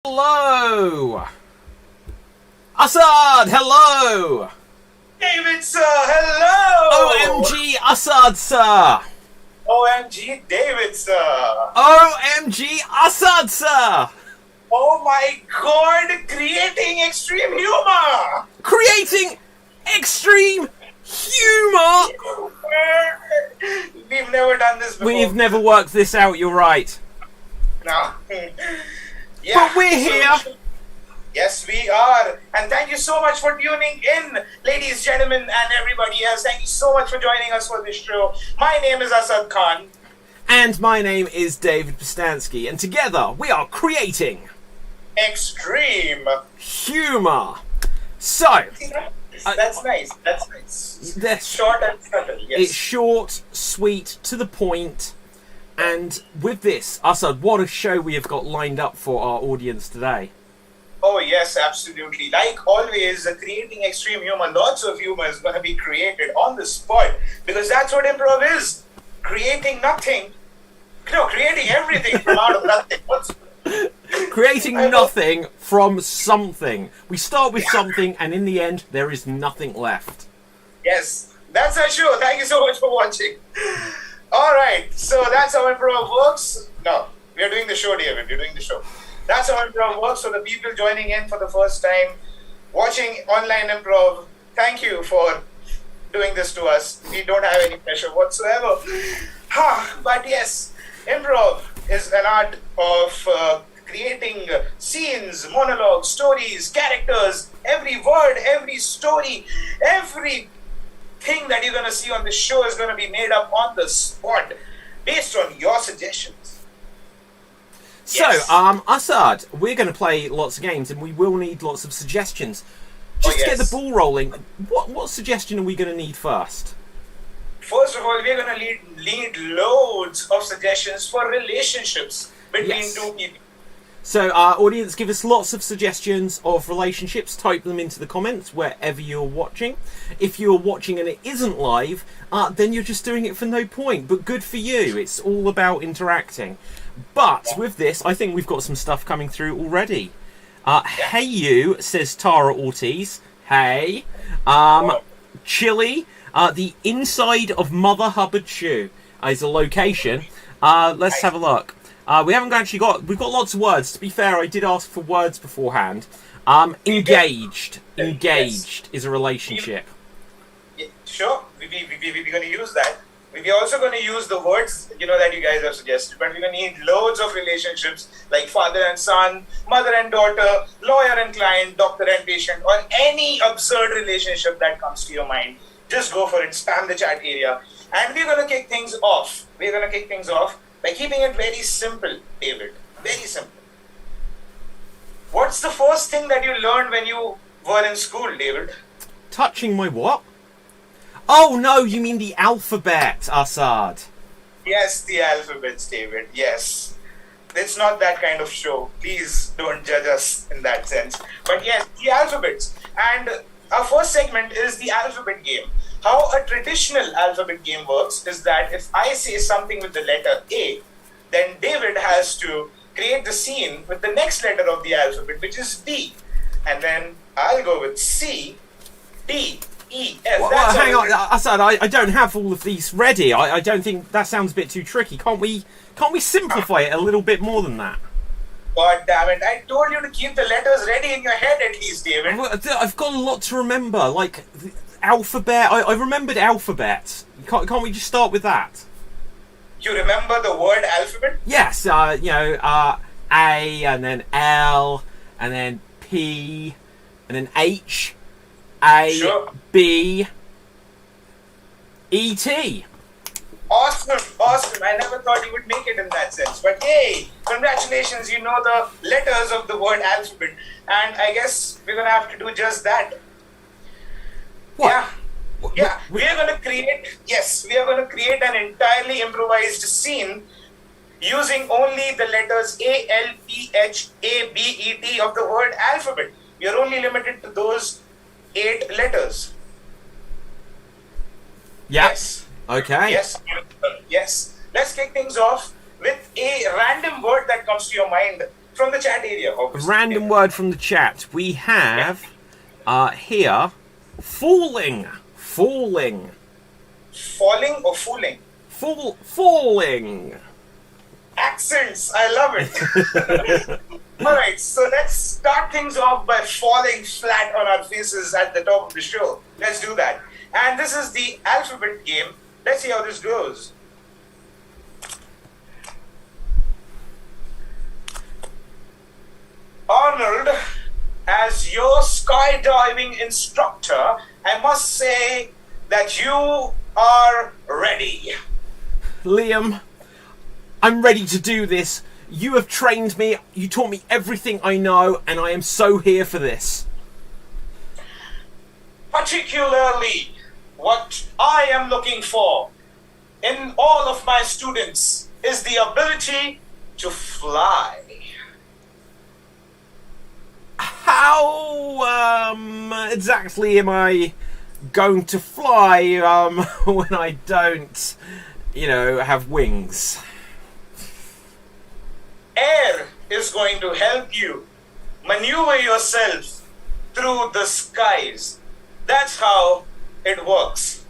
Hello! Assad, hello! David, sir, hello! OMG, Assad, sir! OMG, David, sir! OMG, Assad, sir! Oh my god, creating extreme humor! Creating extreme humor! We've never done this before. We've never worked this out, you're right. No. Yeah, But we're here! Yes, we are. And thank you so much for tuning in, ladies, gentlemen, and everybody else. Thank you so much for joining us for this show. My name is Asad Khan. And my name is David Postansky, and together we are creating Extreme humor. So, that's nice. That's nice. That's Short and subtle, yes. It's short, sweet, to the point, and with this, Assad, what a show we have got lined up for our audience today. Oh yes, absolutely. Like always, creating extreme humor, lots of humor is going to be created on the spot, because that's what improv is. Creating nothing. No, creating everything from out of nothing. Creating nothing from something. We start with something, and in the end, there is nothing left. Yes, that's our show. Thank you so much for watching. Alright, so that's how improv works. No, we are doing the show, David. We're doing the show. That's how improv works. So the people joining in for the first time, watching online improv, thank you for doing this to us. We don't have any pressure whatsoever. But yes, improv is an art of creating scenes, monologues, stories, characters. Every word, every story, every thing that you're going to see on the show is going to be made up on the spot based on your suggestions. So, Assad, we're going to play lots of games, and we will need lots of suggestions. Just to get the ball rolling, what suggestion are we going to need first? First of all, we're going to need loads of suggestions for relationships between two people. So, our audience, give us lots of suggestions of relationships. Type them into the comments wherever you're watching. If you're watching and it isn't live, then you're just doing it for no point. But good for you. It's all about interacting. But with this, I think we've got some stuff coming through already. Hey you, says Tara Ortiz. Hey. Chile, the inside of Mother Hubbard shoe is a location. Let's have a look. We haven't actually we've got lots of words. To be fair, I did ask for words beforehand. Engaged. Engaged is a relationship. Yeah, sure, we're going to use that. We're also going to use the words, that you guys have suggested, but we're going to need loads of relationships like father and son, mother and daughter, lawyer and client, doctor and patient, or any absurd relationship that comes to your mind. Just go for it, spam the chat area. And we're going to kick things off. By keeping it very simple, David. Very simple. What's the first thing that you learned when you were in school, David? Touching my what? Oh no, you mean the alphabet, Assad. Yes, the alphabets, David. Yes. It's not that kind of show. Please don't judge us in that sense. But yes, the alphabets. And our first segment is the alphabet game. How a traditional alphabet game works is that if I say something with the letter A, then David has to create the scene with the next letter of the alphabet, which is D. And then I'll go with C, D, E, F. Well, hang on, Assad, I don't have all of these ready. I don't think that sounds a bit too tricky. Can't we simplify it a little bit more than that? God damn it, I told you to keep the letters ready in your head at least, David. I've got a lot to remember, like alphabet. I remembered alphabet. Can't we just start with that? You remember the word alphabet? Yes, A, and then L, and then P, and then H, A, sure. B, E, T. Awesome. I never thought you would make it in that sense. But hey, congratulations, you know the letters of the word alphabet. And I guess we're going to have to do just that. What? Yeah. We are going to create an entirely improvised scene using only the letters A, L, P, H, A, B, E, T of the word alphabet. We are only limited to those 8 letters. Yeah. Yes. Okay. Yes. Let's kick things off with a random word that comes to your mind from the chat area, A obviously. random word from the chat. We have here falling. Falling or fooling? Falling. Accents, I love it. Alright, so let's start things off by falling flat on our faces at the top of the show. Let's do that. And this is the alphabet game. Let's see how this goes. Arnold, as your skydiving instructor, I must say that you are ready. Liam, I'm ready to do this. You have trained me, you taught me everything I know, and I am so here for this. Particularly, what I am looking for in all of my students is the ability to fly. How exactly am I going to fly when I don't, have wings? Air is going to help you maneuver yourself through the skies. That's how it works.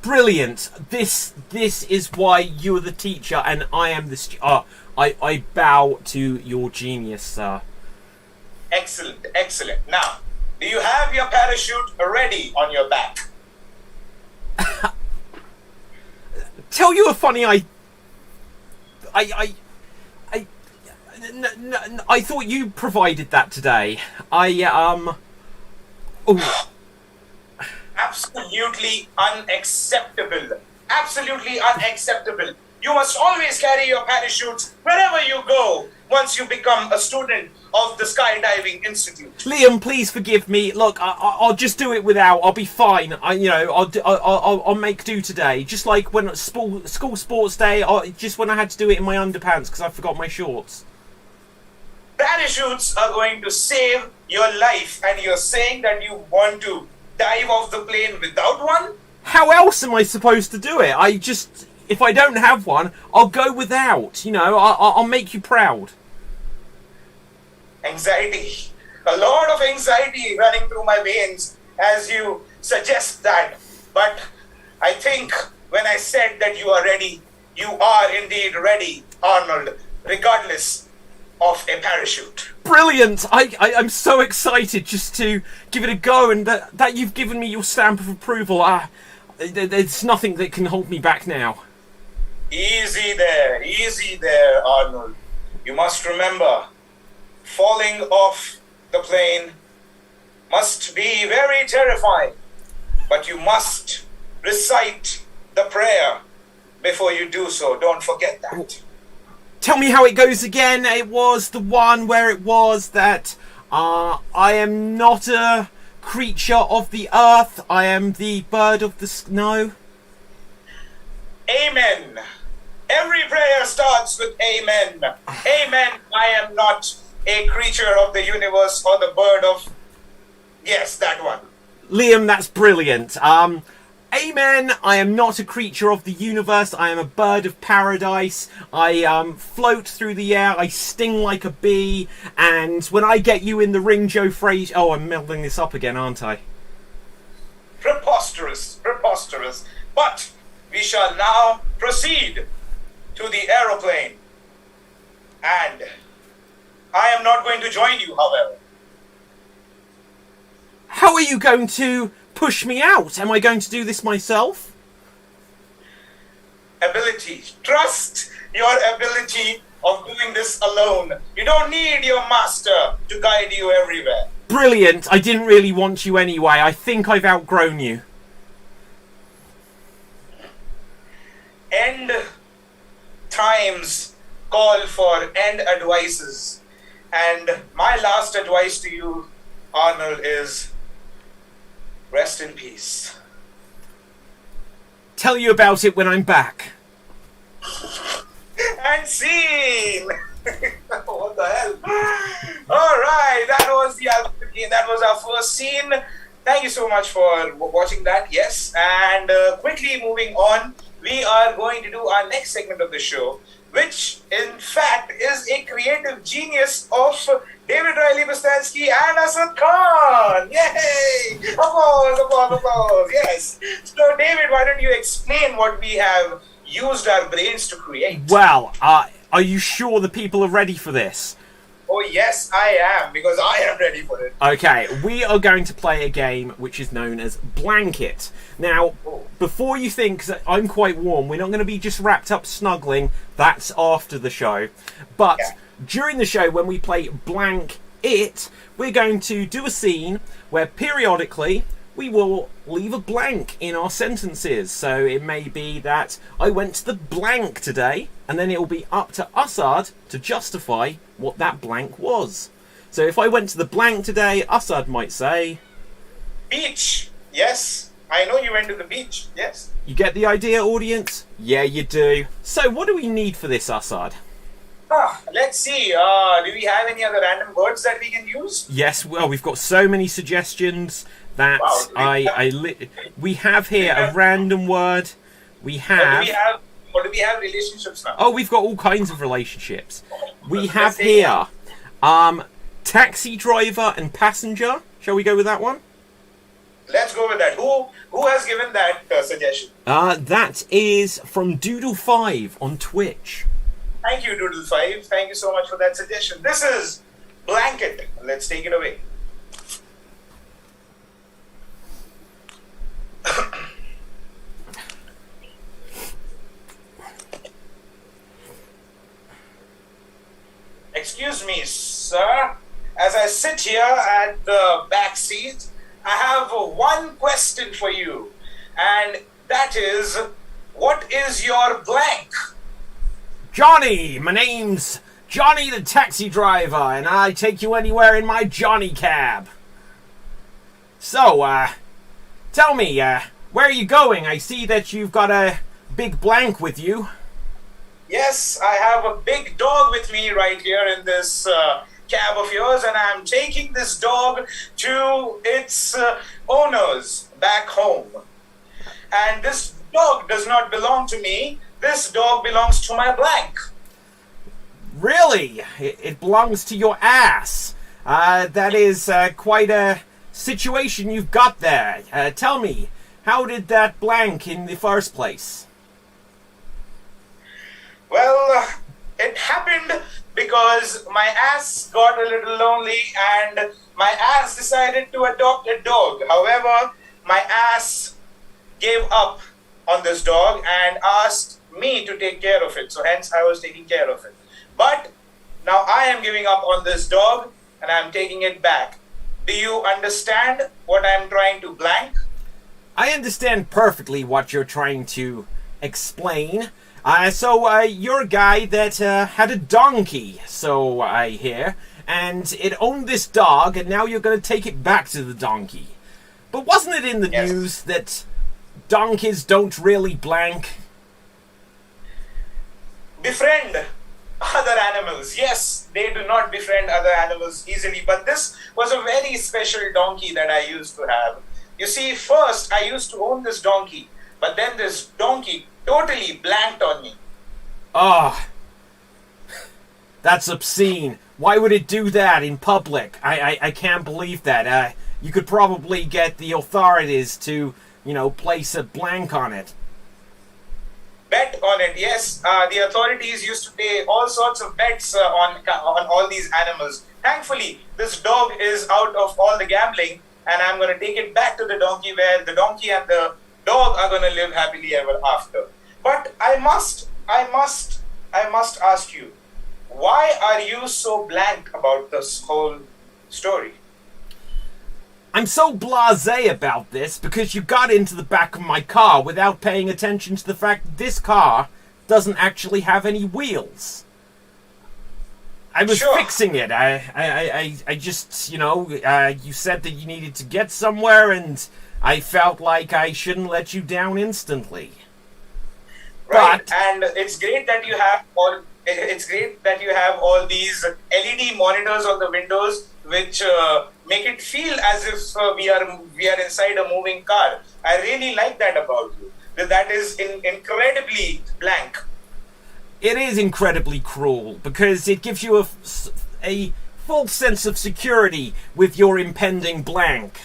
Brilliant. This is why you are the teacher and I am the I bow to your genius, sir. Excellent, excellent. Now, do you have your parachute ready on your back? Tell you a funny I thought you provided that today. Oh. Absolutely unacceptable. Absolutely unacceptable. You must always carry your parachutes wherever you go once you become a student of the Skydiving Institute. Liam, please forgive me. Look, I'll just do it without. I'll be fine. I'll make do today. Just like when school sports day, just when I had to do it in my underpants because I forgot my shorts. Parachutes are going to save your life, and you're saying that you want to dive off the plane without one? How else am I supposed to do it? If I don't have one, I'll go without. I'll make you proud. Anxiety. A lot of anxiety running through my veins as you suggest that. But I think when I said that you are ready, you are indeed ready, Arnold, regardless of a parachute. Brilliant! I'm so excited just to give it a go, and that you've given me your stamp of approval. There's nothing that can hold me back now. Easy there, Arnold. You must remember, falling off the plane must be very terrifying, but you must recite the prayer before you do so. Don't forget that. Tell me how it goes again. It was the one where it was that I am not a creature of the earth. I am the bird of the snow. Amen. Every prayer starts with amen. Amen. I am not a creature of the universe or the bird of... Yes, that one. Liam, that's brilliant. Amen. I am not a creature of the universe. I am a bird of paradise. I float through the air. I sting like a bee. And when I get you in the ring, Joe Frazier... Oh, I'm melding this up again, aren't I? Preposterous. But we shall now proceed to the aeroplane. And I am not going to join you, however. How are you going to push me out? Am I going to do this myself? Ability. Trust your ability of doing this alone. You don't need your master to guide you everywhere. Brilliant. I didn't really want you anyway. I think I've outgrown you. End times call for end advices. And my last advice to you, Arnold, is rest in peace. Tell you about it when I'm back. And scene! What the hell? Alright, that was the alphabet game. That was our first scene. Thank you so much for watching that. Yes, and quickly moving on, we are going to do our next segment of the show, which in fact is a creative genius of David Riley Bostansky and Asad Khan. Yay! Applause, applause, applause. Yes. So, David, why don't you explain what we have used our brains to create? Well, are you sure the people are ready for this? Oh, yes, I am, because I am ready for it. Okay, we are going to play a game which is known as Blanket. Now, before you think that I'm quite warm, we're not going to be just wrapped up snuggling. That's after the show. But during the show, when we play Blank It, we're going to do a scene where periodically we will leave a blank in our sentences. So it may be that I went to the blank today, and then it will be up to Assad to justify what that blank was. So if I went to the blank today, Assad might say... Beach. Yes. I know you went to the beach. Yes. You get the idea, audience? Yeah, you do. So what do we need for this, Assad? Let's see. Do we have any other random words that we can use? Yes, well, we've got so many suggestions that we have here a random word. We have... What do we have relationships now? Oh, we've got all kinds of relationships. We have here taxi driver and passenger. Shall we go with that one? Let's go with that. Who has given that suggestion? That is from Doodle5 on Twitch. Thank you, Doodle5. Thank you so much for that suggestion. This is Blanket. Let's take it away. Excuse me, sir. As I sit here at the back seat, I have one question for you. And that is, what is your blank? Johnny! My name's Johnny the taxi driver, and I take you anywhere in my Johnny cab. So, tell me, where are you going? I see that you've got a big blank with you. Yes, I have a big dog with me right here in this cab of yours, and I'm taking this dog to its owners back home. And this dog does not belong to me. This dog belongs to my blank. Really? It belongs to your ass. That is quite a situation you've got there. Tell me, how did that blank in the first place? Well, it happened because my ass got a little lonely and my ass decided to adopt a dog. However, my ass gave up on this dog and asked me to take care of it. So hence I was taking care of it. But now I am giving up on this dog and I'm taking it back. Do you understand what I'm trying to blank? I understand perfectly what you're trying to explain. So you're a guy that had a donkey, so I hear, and it owned this dog, and now you're going to take it back to the donkey. But wasn't it in the news that donkeys don't really blank? Befriend other animals. Yes, they do not befriend other animals easily, but this was a very special donkey that I used to have. You see, first I used to own this donkey, but then this donkey totally blanked on me. Oh, that's obscene. Why would it do that in public? I can't believe that. You could probably get the authorities to, place a blank on it. Bet on it, yes. The authorities used to pay all sorts of bets on all these animals. Thankfully, this dog is out of all the gambling, and I'm going to take it back to the donkey where the donkey and the dog are going to live happily ever after. But I must ask you, why are you so blank about this whole story? I'm so blasé about this because you got into the back of my car without paying attention to the fact that this car doesn't actually have any wheels. I was fixing it. I just, you said that you needed to get somewhere, and I felt like I shouldn't let you down instantly. Right, but, and it's great that you have all these LED monitors on the windows, which make it feel as if we are inside a moving car. I really like that about you. That is incredibly blank. It is incredibly cruel because it gives you a false sense of security with your impending blank.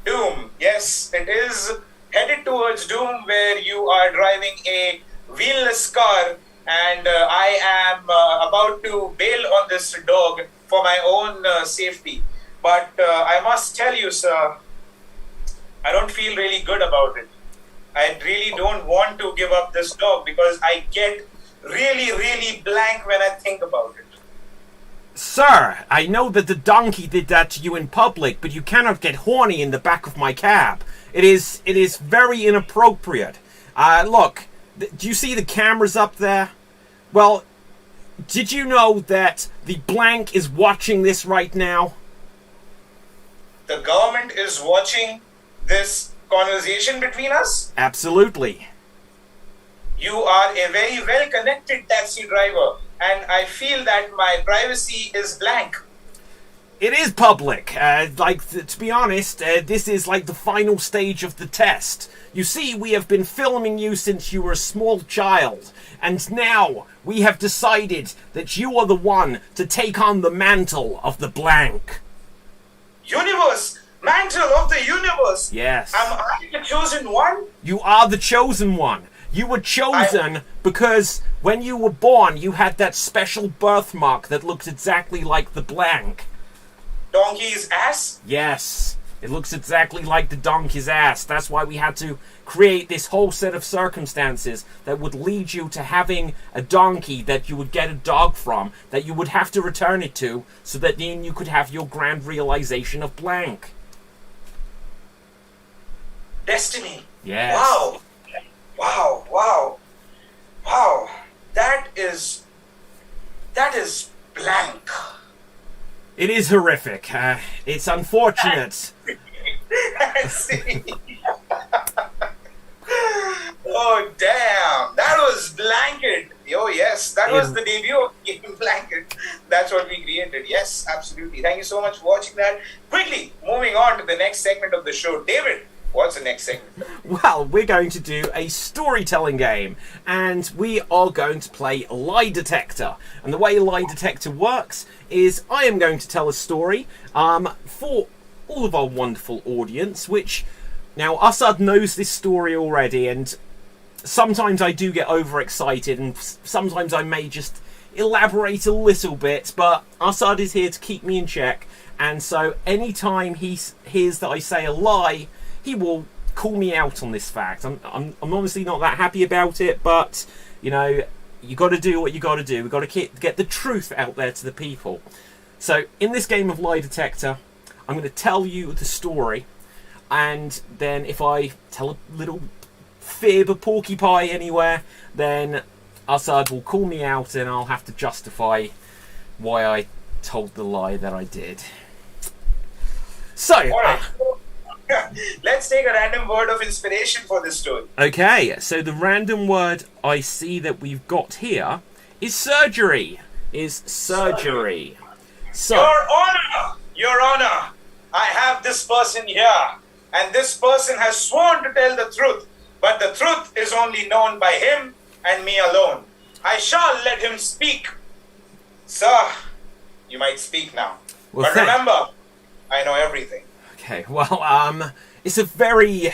Doom. Yes, it is headed towards doom, where you are driving a wheelless car, and I am about to bail on this dog for my own safety. But I must tell you, sir, I don't feel really good about it. I really don't want to give up this dog because I get really, really blank when I think about it. Sir, I know that the donkey did that to you in public, but you cannot get horny in the back of my cab. It is very inappropriate. Look, do you see the cameras up there? Well, did you know that the blank is watching this right now? The government is watching this conversation between us? Absolutely. You are a very well-connected taxi driver, and I feel that my privacy is blank. It is public. To be honest, this is like the final stage of the test. You see, we have been filming you since you were a small child, and now we have decided that you are the one to take on the mantle of the blank. Universe! Mantle of the universe! Yes. Am I the chosen one? You are the chosen one. You were chosen because when you were born, you had that special birthmark that looked exactly like the blank. Donkey's ass? Yes. It looks exactly like the donkey's ass. That's why we had to create this whole set of circumstances that would lead you to having a donkey that you would get a dog from, that you would have to return it to, so that then you could have your grand realization of blank. Destiny. Yes. Wow. Wow. Wow. Wow. That is blank. It is horrific. It's unfortunate. I see. Oh, damn. That was Blanket. Oh, yes. That was the debut of Game Blanket. That's what we created. Yes, absolutely. Thank you so much for watching that. Quickly, moving on to the next segment of the show. David, what's the next segment? Well, we're going to do a storytelling game, and we are going to play Lie Detector. And the way Lie Detector works is I am going to tell a story for all of our wonderful audience, which now Asad knows this story already, and sometimes I do get overexcited, and sometimes I may just elaborate a little bit, but Asad is here to keep me in check, and so anytime he hears that I say a lie, he will call me out on this fact. I'm obviously not that happy about it, but you know, you got to do what you got to do. We've got to get the truth out there to the people. So in this game of Lie Detector, I'm going to tell you the story, and then if I tell a little fib, a porcupine anywhere, then Assad will call me out and I'll have to justify why I told the lie that I did. So, Alright, let's take a random word of inspiration for this story. Okay, so the random word I see that we've got here is surgery. So, Your Honor, I have this person here, and this person has sworn to tell the truth, but the truth is only known by him and me alone. I shall let him speak. Sir, you might speak now. Well, but remember, I know everything. Okay, well, it's a very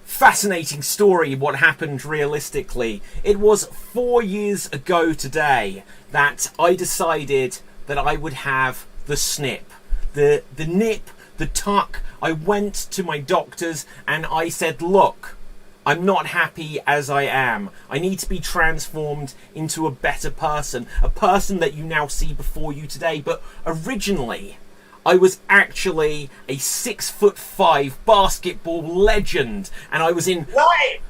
fascinating story what happened realistically. It was 4 years ago today that I decided that I would have the snip. The nip, the tuck. I went to my doctors and I said, look, I'm not happy as I am. I need to be transformed into a better person. A person that you now see before you today. But originally, I was actually a 6'5" basketball legend. And I was in... Lie!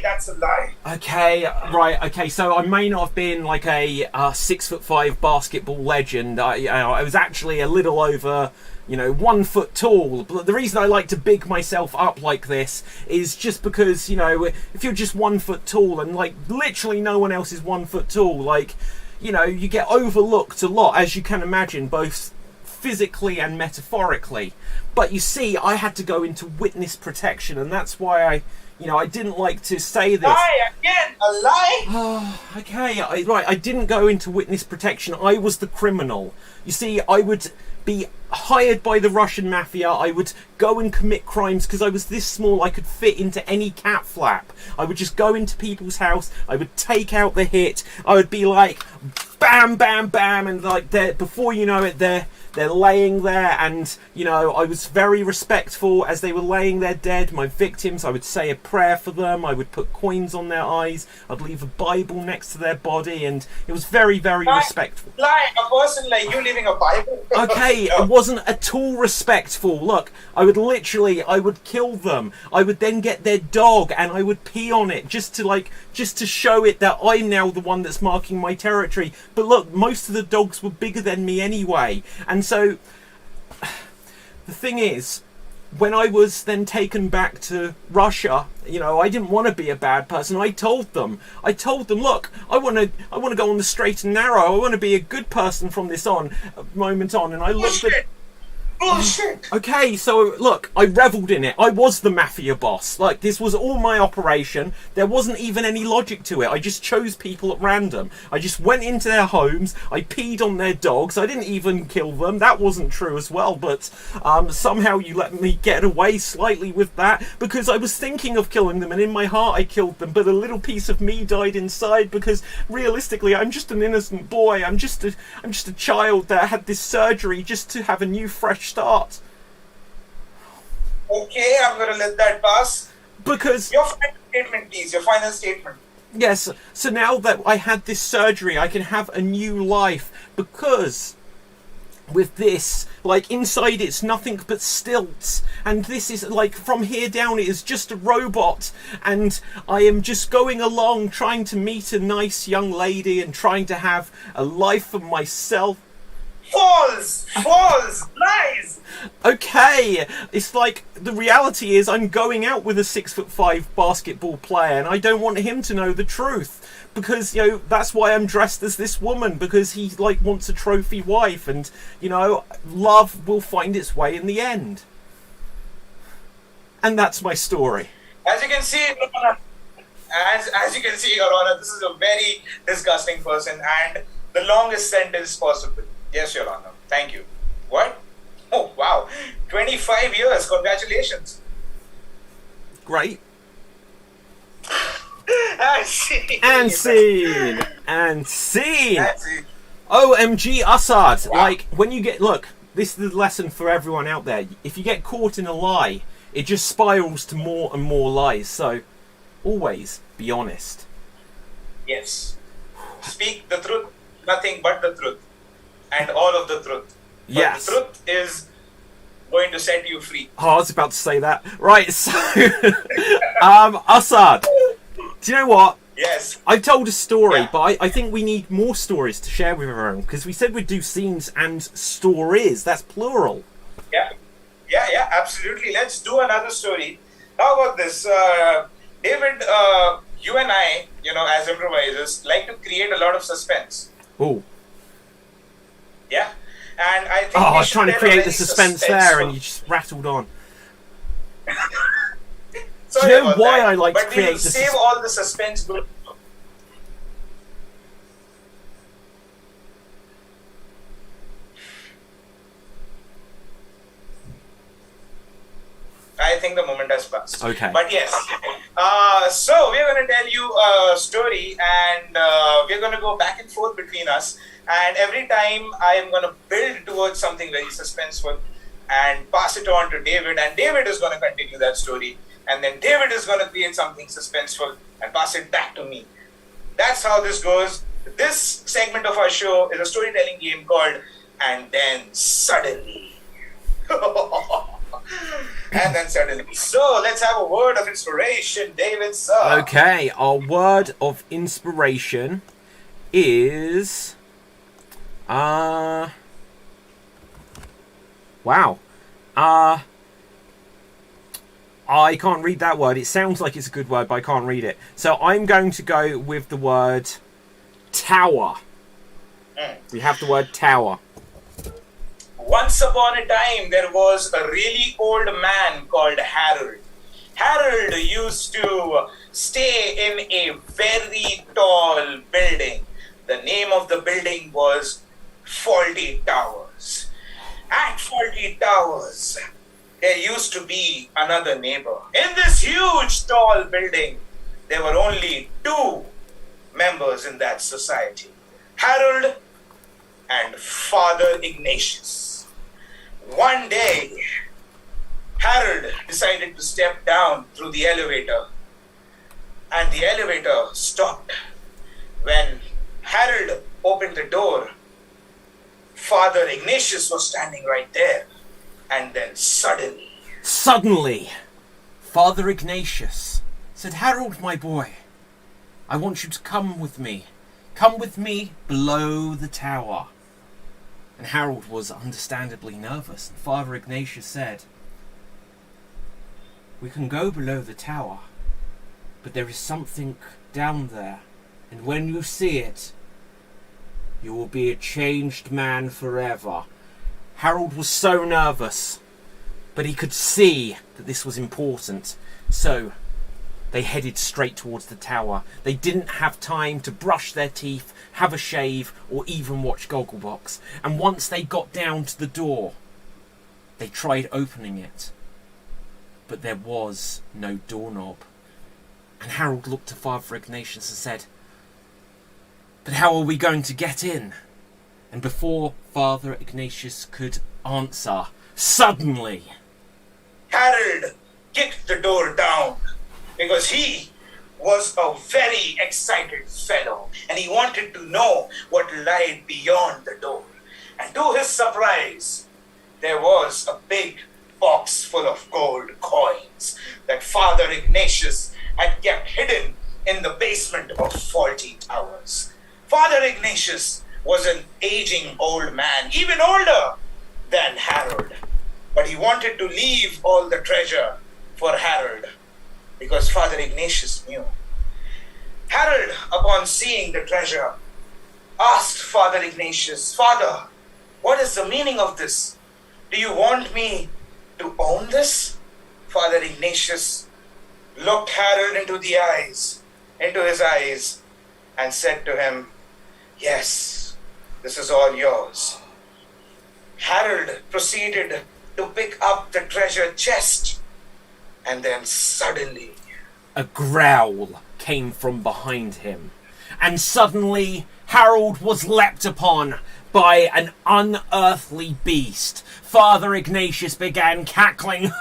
That's a lie. Okay, right, okay, so I may not have been like a 6'5" basketball legend. I was actually a little over, 1 foot tall. But the reason I like to big myself up like this is just because, if you're just 1 foot tall and like literally no one else is 1 foot tall, like, you get overlooked a lot, as you can imagine, both physically and metaphorically. But you see, I had to go into witness protection, and that's why I I didn't like to say this. Lie again, a lie. Okay, I didn't go into witness protection. I was the criminal. You see, I would be hired by the Russian mafia. I would go and commit crimes because I was this small. I could fit into any cat flap. I would just go into people's house. I would take out the hit. I would be like, bam, bam, bam, and like before you know it, they're laying there, and I was very respectful as they were laying there dead, my victims. I would say a prayer for them. I would put coins on their eyes. I'd leave a Bible next to their body, and it was very, very respectful. Like a person like you leaving a Bible? Okay, it wasn't at all respectful. Look, I would kill them. I would then get their dog and I would pee on it just to show it that I'm now the one that's marking my territory. But look, most of the dogs were bigger than me anyway, and so the thing is, when I was then taken back to Russia, I didn't want to be a bad person. I told them, look, I want to go on the straight and narrow. I want to be a good person from this moment on. And I looked at. Bullshit. Okay, so look, I revelled in it. I was the mafia boss. Like, this was all my operation. There wasn't even any logic to it. I just chose people at random. I just went into their homes. I peed on their dogs. I didn't even kill them. That wasn't true as well, but somehow you let me get away slightly with that because I was thinking of killing them, and in my heart I killed them, but a little piece of me died inside because realistically I'm just an innocent boy. I'm just a child that had this surgery just to have a new fresh start. Okay, I'm going to let that pass. Because your final statement, please. Your final statement. Yes. So now that I had this surgery, I can have a new life because with this, like, inside it's nothing but stilts, and this is like from here down it is just a robot, and I am just going along trying to meet a nice young lady and trying to have a life for myself. False, lies. Okay, it's like the reality is I'm going out with a 6'5" basketball player, and I don't want him to know the truth because that's why I'm dressed as this woman, because he wants a trophy wife, and love will find its way in the end. And that's my story. As you can see, Your Honor, this is a very disgusting person and the longest sentence possible. Yes, Your Honor. Thank you. What? Oh, wow. 25 years. Congratulations. Great. And scene. OMG Assad. Wow. Like, when you get... Look, this is the lesson for everyone out there. If you get caught in a lie, it just spirals to more and more lies. So, always be honest. Yes. Speak the truth, nothing but the truth. And all of the truth. But yes. The truth is going to set you free. Oh, I was about to say that. Right, so... Assad, do you know what? Yes. I've told a story, but I think we need more stories to share with everyone, because we said we'd do scenes and stories. That's plural. Yeah, absolutely. Let's do another story. How about this? David, you and I, as improvisers, like to create a lot of suspense. Oh. Yeah. And I think I was trying to create the suspense there, and you just rattled on. Sorry, do you know why that? I like but to create we'll save all the suspense. I think the moment has passed. Okay. But yes. So we're going to tell you a story, and we're going to go back and forth between us. And every time I am going to build towards something very suspenseful and pass it on to David, and David is going to continue that story. And then David is going to create something suspenseful and pass it back to me. That's how this goes. This segment of our show is a storytelling game called And Then Suddenly. And then suddenly. So let's have a word of inspiration, David, sir. Okay, our word of inspiration is... Wow. I can't read that word. It sounds like it's a good word, but I can't read it. So I'm going to go with the word tower. We have the word tower. Once upon a time, there was a really old man called Harold. Harold used to stay in a very tall building. The name of the building was Faulty Towers. At Faulty Towers, there used to be another neighbor. In this huge tall building, there were only two members in that society, Harold and Father Ignatius. One day, Harold decided to step down through the elevator, and the elevator stopped. When Harold opened the door, Father Ignatius was standing right there, and then suddenly, Father Ignatius said, "Harold, my boy, I want you to come with me. Come with me below the tower." And Harold was understandably nervous, and Father Ignatius said, "We can go below the tower, but there is something down there, and when you see it, you will be a changed man forever." Harold was so nervous, but he could see that this was important, so they headed straight towards the tower. They didn't have time to brush their teeth, have a shave, or even watch Gogglebox. And once they got down to the door, they tried opening it, but there was no doorknob. And Harold looked to Father Ignatius and said, "But how are we going to get in?" And before Father Ignatius could answer, suddenly Harold kicked the door down because he was a very excited fellow and he wanted to know what lied beyond the door. And to his surprise, there was a big box full of gold coins that Father Ignatius had kept hidden in the basement of Faulty Towers. Father Ignatius was an aging old man, even older than Harold. But he wanted to leave all the treasure for Harold because Father Ignatius knew. Harold, upon seeing the treasure, asked Father Ignatius, "Father, what is the meaning of this? Do you want me to own this?" Father Ignatius looked Harold into his eyes, and said to him, "Yes, this is all yours." Harold proceeded to pick up the treasure chest, and then suddenly a growl came from behind him, and suddenly Harold was leapt upon by an unearthly beast. Father Ignatius began cackling.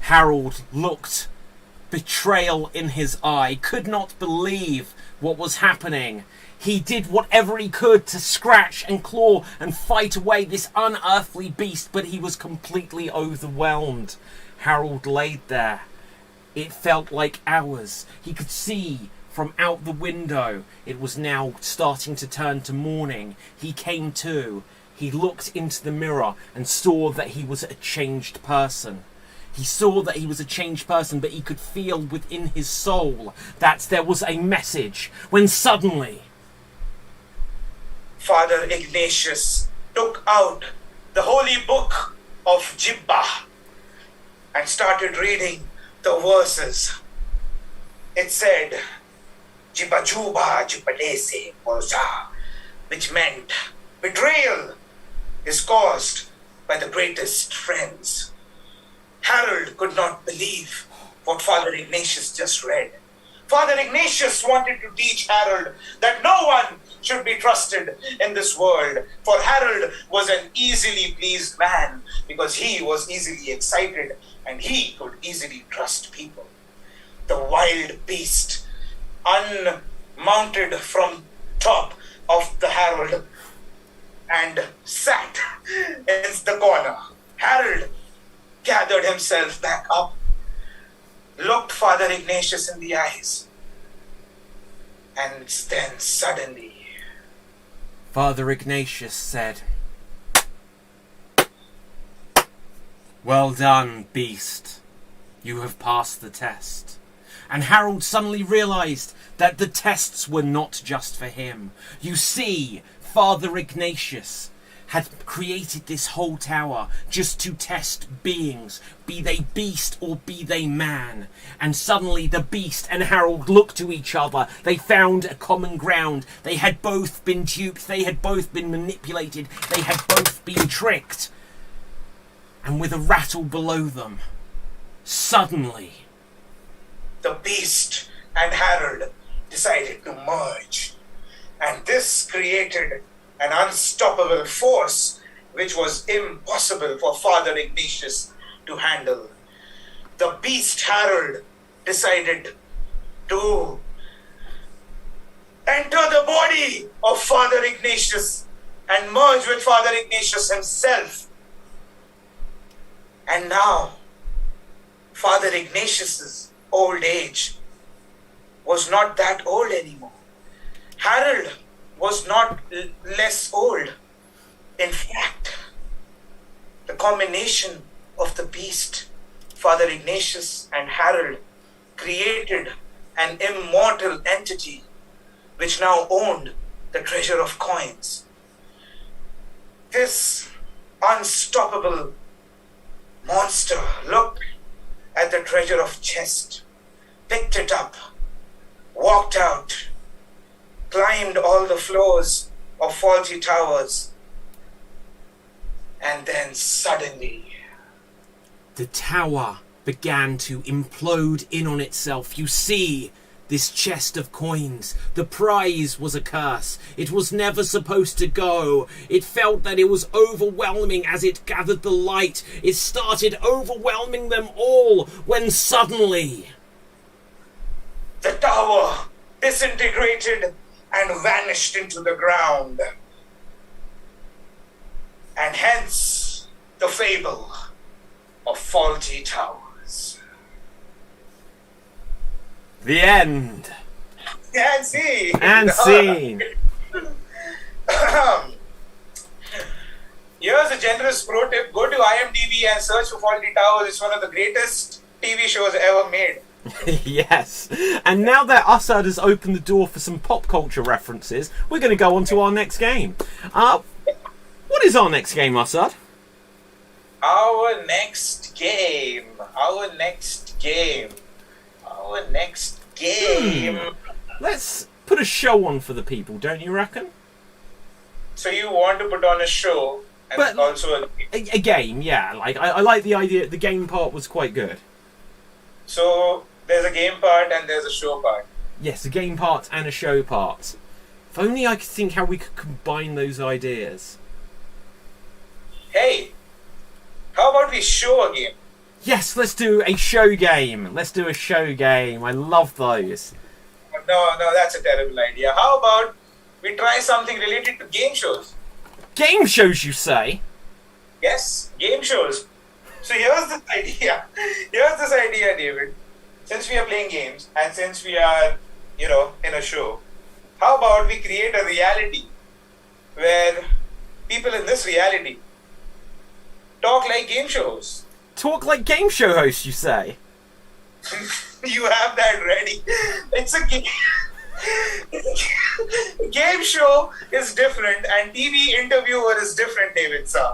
Harold looked, betrayal in his eye, could not believe what was happening. He did whatever he could to scratch and claw and fight away this unearthly beast, but he was completely overwhelmed. Harold laid there. It felt like hours. He could see from out the window. It was now starting to turn to morning. He came to. He looked into the mirror and saw that he was a changed person. He saw that he was a changed person, but he could feel within his soul that there was a message, when suddenly Father Ignatius took out the holy book of Jibbah and started reading the verses. It said, "Jibba Juba Jibbalese Mosa," which meant betrayal is caused by the greatest friends. Harold could not believe what Father Ignatius just read. Father Ignatius wanted to teach Harold that no one should be trusted in this world, for Harold was an easily pleased man because he was easily excited and he could easily trust people. The wild beast unmounted from top of the Harold and sat in the corner. Harold gathered himself back up, looked Father Ignatius in the eyes, and then suddenly Father Ignatius said, "Well done, beast. You have passed the test." And Harold suddenly realized that the tests were not just for him. You see, Father Ignatius had created this whole tower just to test beings, be they beast or be they man. And suddenly the beast and Harold looked to each other. They found a common ground. They had both been duped. They had both been manipulated. They had both been tricked. And with a rattle below them, suddenly, the beast and Harold decided to merge. And this created an unstoppable force which was impossible for Father Ignatius to handle. The beast Harold decided to enter the body of Father Ignatius and merge with Father Ignatius himself. And now, Father Ignatius's old age was not that old anymore. Harold was not less old. In fact, the combination of the beast, Father Ignatius and Harold, created an immortal entity which now owned the treasure of coins. This unstoppable monster looked at the treasure of chest, picked it up, walked out, climbed all the floors of faulty towers, and then suddenly the tower began to implode in on itself. You see this chest of coins. The prize was a curse. It was never supposed to go. It felt that it was overwhelming as it gathered the light. It started overwhelming them all when suddenly the tower disintegrated and vanished into the ground. And hence the fable of faulty towers. the end. And see. And scene. Here's a generous pro tip. Go to IMDb and search for Faulty Towers. It's one of the greatest TV shows ever made. Yes. And now that Assad has opened the door for some pop culture references, we're going to go on to our next game. What is our next game, Assad? Our next game. Let's put a show on for the people, don't you reckon? So you want to put on a show and But- also A game, yeah. Like I like the idea. The game part was quite good. so there's a game part and there's a show part. Yes, a game part and a show part. If only I could think how we could combine those ideas. Hey, how about we show a game? Yes, let's do a show game. I love those. No, that's a terrible idea. How about we try something related to game shows? Game shows, you say? Yes, game shows. So here's this idea. David. Since we are playing games and since we are, in a show, how about we create a reality where people in this reality talk like game shows? Talk like game show hosts, you say? You have that ready. It's a game. Game show is different and TV interviewer is different, David sir.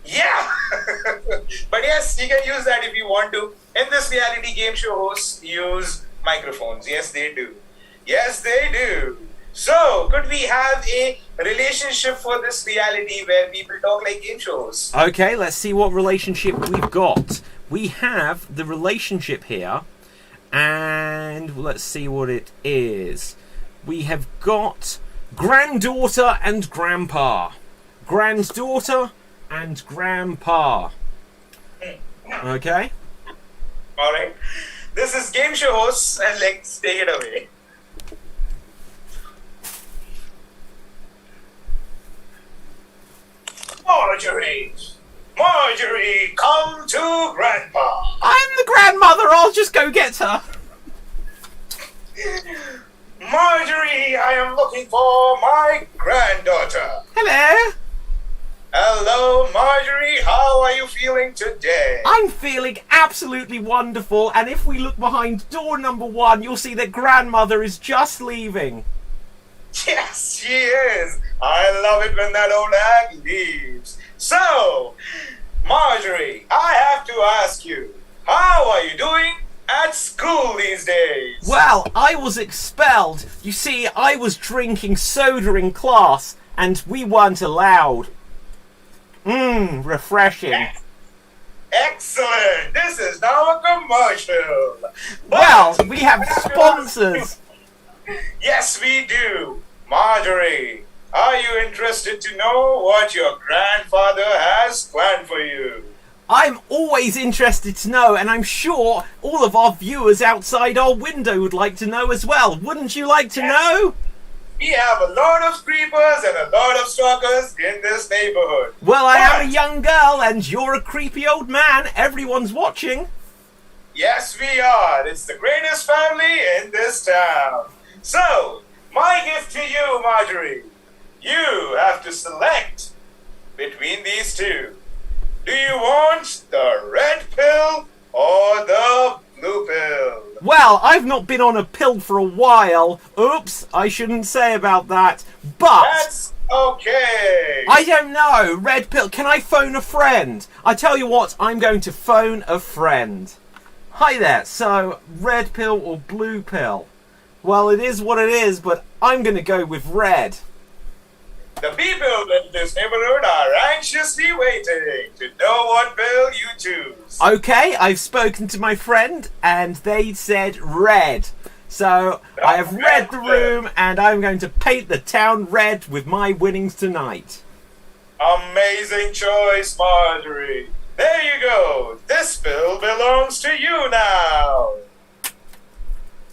Yeah. But yes, you can use that if you want to. In this reality, game show hosts use microphones. Yes, they do. So, could we have a relationship for this reality where people talk like game shows? Okay, let's see what relationship we've got. We have the relationship here, and let's see what it is. We have got granddaughter and grandpa. Granddaughter and grandpa. Okay? Alright. This is game show hosts and let's take it away. Marjorie, come to Grandpa. I'm the grandmother, I'll just go get her. Marjorie, I am looking for my granddaughter. Hello. Hello, Marjorie. How are you feeling today? I'm feeling absolutely wonderful, and if we look behind door number 1, you'll see that grandmother is just leaving. Yes, she is. I love it when that old hag leaves. So, Marjorie, I have to ask you, how are you doing at school these days? Well, I was expelled. You see, I was drinking soda in class, and we weren't allowed. Refreshing. Excellent. This is now a commercial. Well, we have sponsors. Yes, we do. Marjorie, are you interested to know what your grandfather has planned for you? I'm always interested to know, and I'm sure all of our viewers outside our window would like to know as well. Wouldn't you like to know? We have a lot of creepers and a lot of stalkers in this neighborhood. Well, I am a young girl, and you're a creepy old man. Everyone's watching. Yes, we are. It's the greatest family in this town. So, my gift to you, Marjorie, you have to select between these two. Do you want the red pill or the blue pill? Well, I've not been on a pill for a while. Oops, I shouldn't say about that. But That's okay. I don't know. Red pill. Can I phone a friend? I tell you what, I'm going to phone a friend. Hi there. So, red pill or blue pill? Well, it is what it is, but I'm going to go with red. The people in this neighborhood are anxiously waiting to know what pill you choose. Okay, I've spoken to my friend, and they said red. So, I have read the room, and I'm going to paint the town red with my winnings tonight. Amazing choice, Marjorie. There you go. This pill belongs to you now.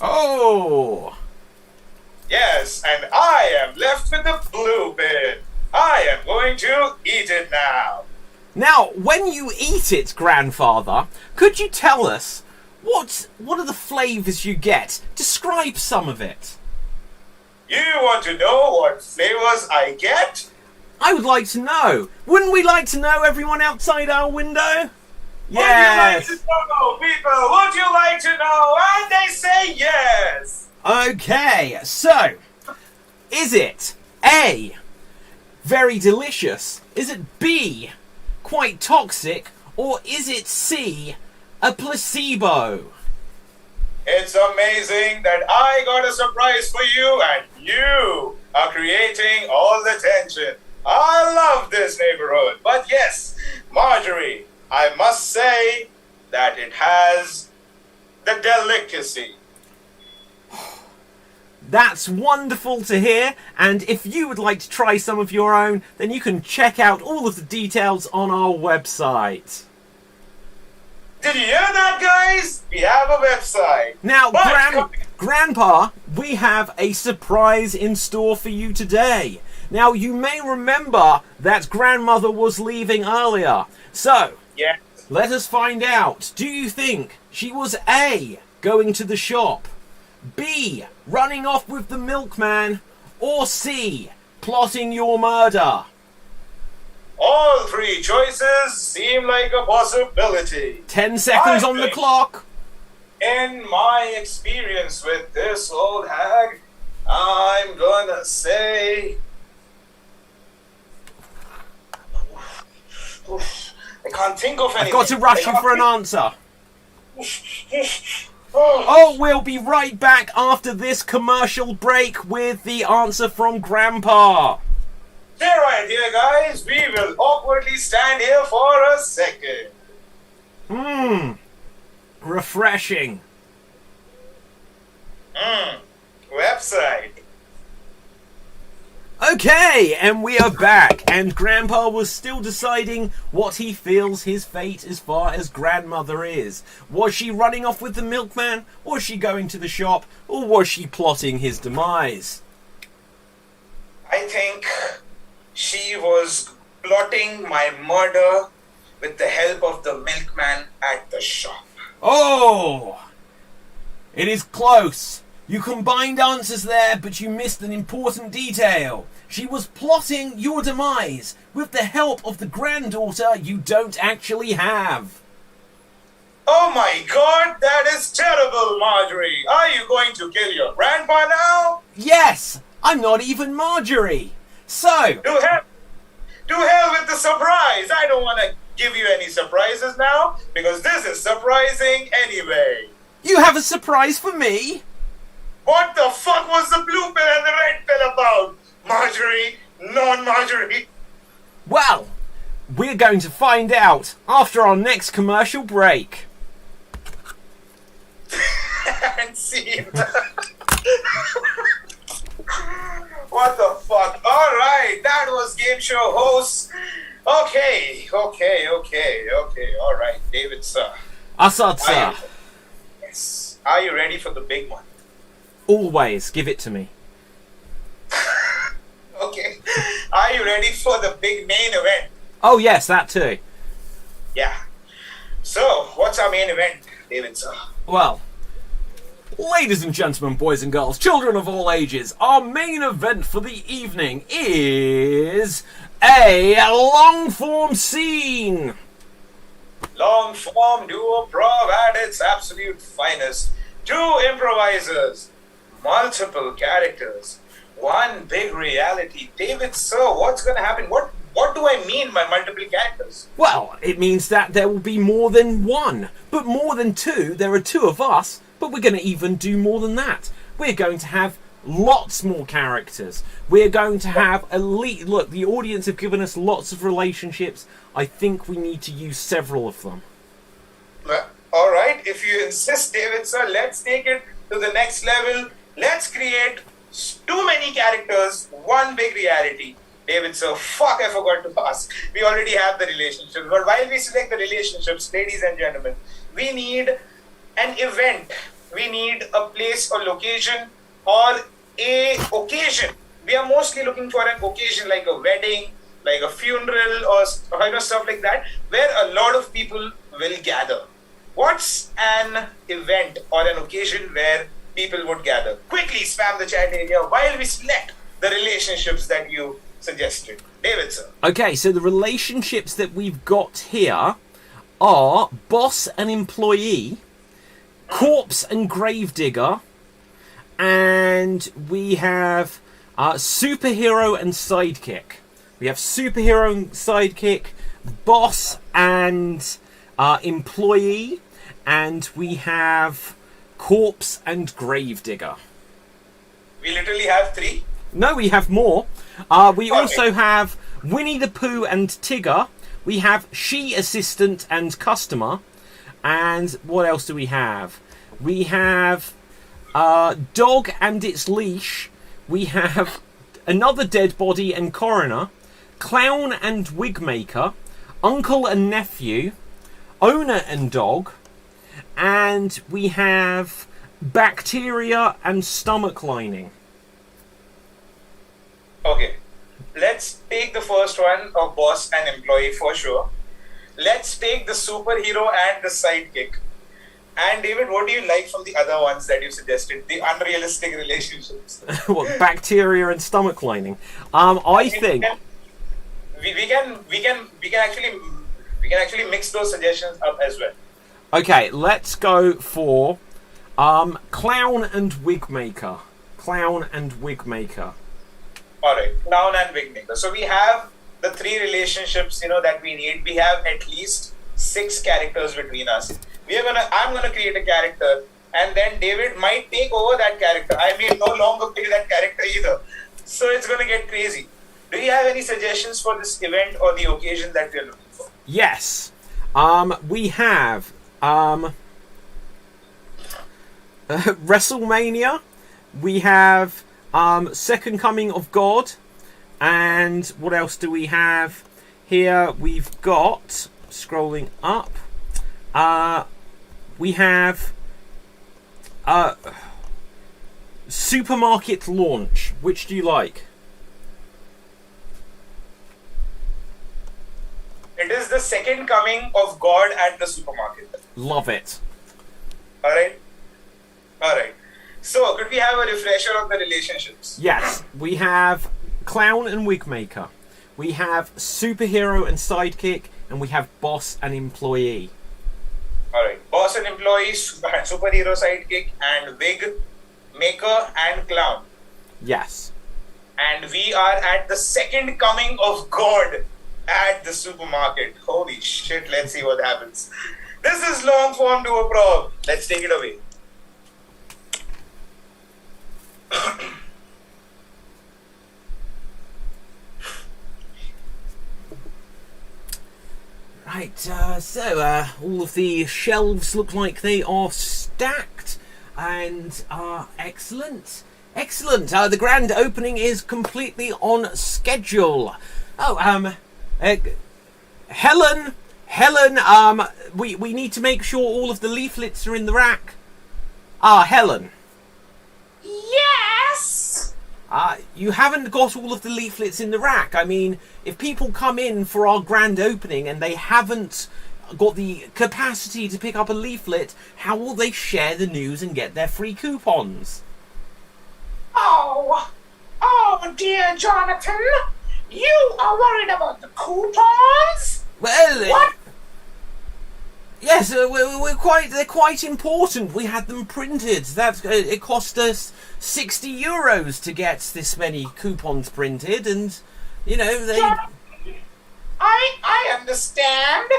Oh! Yes, and I am left with the blue pill. I am going to eat it now. Now, when you eat it, grandfather, could you tell us what are the flavours you get? Describe some of it. You want to know what flavors I get? I would like to know. Wouldn't we like to know, everyone outside our window? Yes. Would you like to know, people? Would you like to know? And they say yes. Okay, so, is it A, very delicious? Is it B, quite toxic? Or is it C, a placebo? It's amazing that I got a surprise for you and you are creating all the tension. I love this neighborhood. But yes, Marjorie, I must say that it has the delicacy. That's wonderful to hear, and if you would like to try some of your own, then you can check out all of the details on our website. Did you hear that, guys? We have a website. Now, Grandpa, we have a surprise in store for you today. Now, you may remember that Grandmother was leaving earlier. So, yes. Let us find out. Do you think she was A, going to the shop, B, running off with the milkman, or C, plotting your murder? All three choices seem like a possibility. 10 seconds on the clock. In my experience with this old hag, I'm gonna say... I can't think of anything. I've got to rush you for an answer. Oh, we'll be right back after this commercial break with the answer from Grandpa. Stay right here, guys. We will awkwardly stand here for a second. Refreshing. Website. Okay, and we are back, and Grandpa was still deciding what he feels his fate as far as Grandmother is. Was she running off with the milkman? Was she going to the shop? Or was she plotting his demise? I think she was plotting my murder with the help of the milkman at the shop. Oh! It is close. You combined answers there, but you missed an important detail. She was plotting your demise with the help of the granddaughter you don't actually have. Oh my god, that is terrible, Marjorie. Are you going to kill your grandpa now? Yes! I'm not even Marjorie. So, To hell with the surprise. I don't want to give you any surprises now because this is surprising anyway. you have a surprise for me? What the fuck was the blue pill and the red pill about? Marjorie, non-Marjorie. Well, we're going to find out after our next commercial break. And see. What the fuck? Alright, that was game show host. Okay. Alright, David, sir. Assad, sir. Yes. Are you ready for the big one? Always give it to me. Okay. Are you ready for the big main event? Oh, yes, that too. Yeah. So, what's our main event, David, sir? Well, ladies and gentlemen, boys and girls, children of all ages, our main event for the evening is a long-form scene. Long-form duo prov at its absolute finest. Two improvisers, multiple characters, one big reality. David, sir, what's going to happen? What do I mean by multiple characters? Well, it means that there will be more than one, but more than two. There are two of us, but we're going to even do more than that. We're going to have lots more characters. We're going to have elite. Look, the audience have given us lots of relationships. I think we need to use several of them. All right, if you insist, David, sir, let's take it to the next level. Let's create too many characters, one big reality. David, sir, fuck, I forgot to ask. We already have the relationships. But while we select the relationships, ladies and gentlemen, we need an event. We need a place or location or a occasion. We are mostly looking for an occasion like a wedding, like a funeral or stuff like that, where a lot of people will gather. What's an event or an occasion where people would gather? Quickly spam the chat area while we select the relationships that you suggested. David, sir. Okay, so the relationships that we've got here are boss and employee, corpse and gravedigger, and we have superhero and sidekick. We have superhero and sidekick, boss and employee, and we have corpse and gravedigger. We literally have three. No, we have more. We also have Winnie the Pooh and Tigger. We have she assistant and customer. And what else do we have? We have dog and its leash. We have another dead body and coroner. Clown and wig maker. Uncle and nephew. Owner and dog. And we have bacteria and stomach lining. Okay, let's take the first one of boss and employee for sure. Let's take the superhero and the sidekick. And David, what do you like from the other ones that you suggested? The unrealistic relationships. What, bacteria and stomach lining? I think we can actually mix those suggestions up as well. Okay, let's go for clown and wig maker. Clown and wig maker. Alright, clown and wig maker. So we have the three relationships, that we need. We have at least 6 characters between us. I'm gonna create a character, and then David might take over that character. I may no longer play that character either. So it's gonna get crazy. Do you have any suggestions for this event or the occasion that we're looking for? Yes. We have WrestleMania. We have Second Coming of God. And what else do we have here? We've got, scrolling up, we have supermarket launch. Which do you like? It is the second coming of God at the supermarket. Love it. Alright. So, could we have a refresher of the relationships? Yes. We have clown and wig maker. We have superhero and sidekick. And we have boss and employee. Alright. Boss and employee, superhero sidekick, and wig maker and clown. Yes. and we are at the second coming of God at the supermarket. Holy shit, let's see what happens. This is long form to a prog. Let's take it away. Right, so all of the shelves look like they are stacked and are excellent. Excellent. The grand opening is completely on schedule. Oh, Helen, we need to make sure all of the leaflets are in the rack. Helen. Yes! You haven't got all of the leaflets in the rack. I mean, if people come in for our grand opening and they haven't got the capacity to pick up a leaflet, how will they share the news and get their free coupons? Oh, dear Jonathan, you are worried about the coupons? Well, What? yes, they're quite important. We had them printed. It cost us €60 to get this many coupons printed, and they. I understand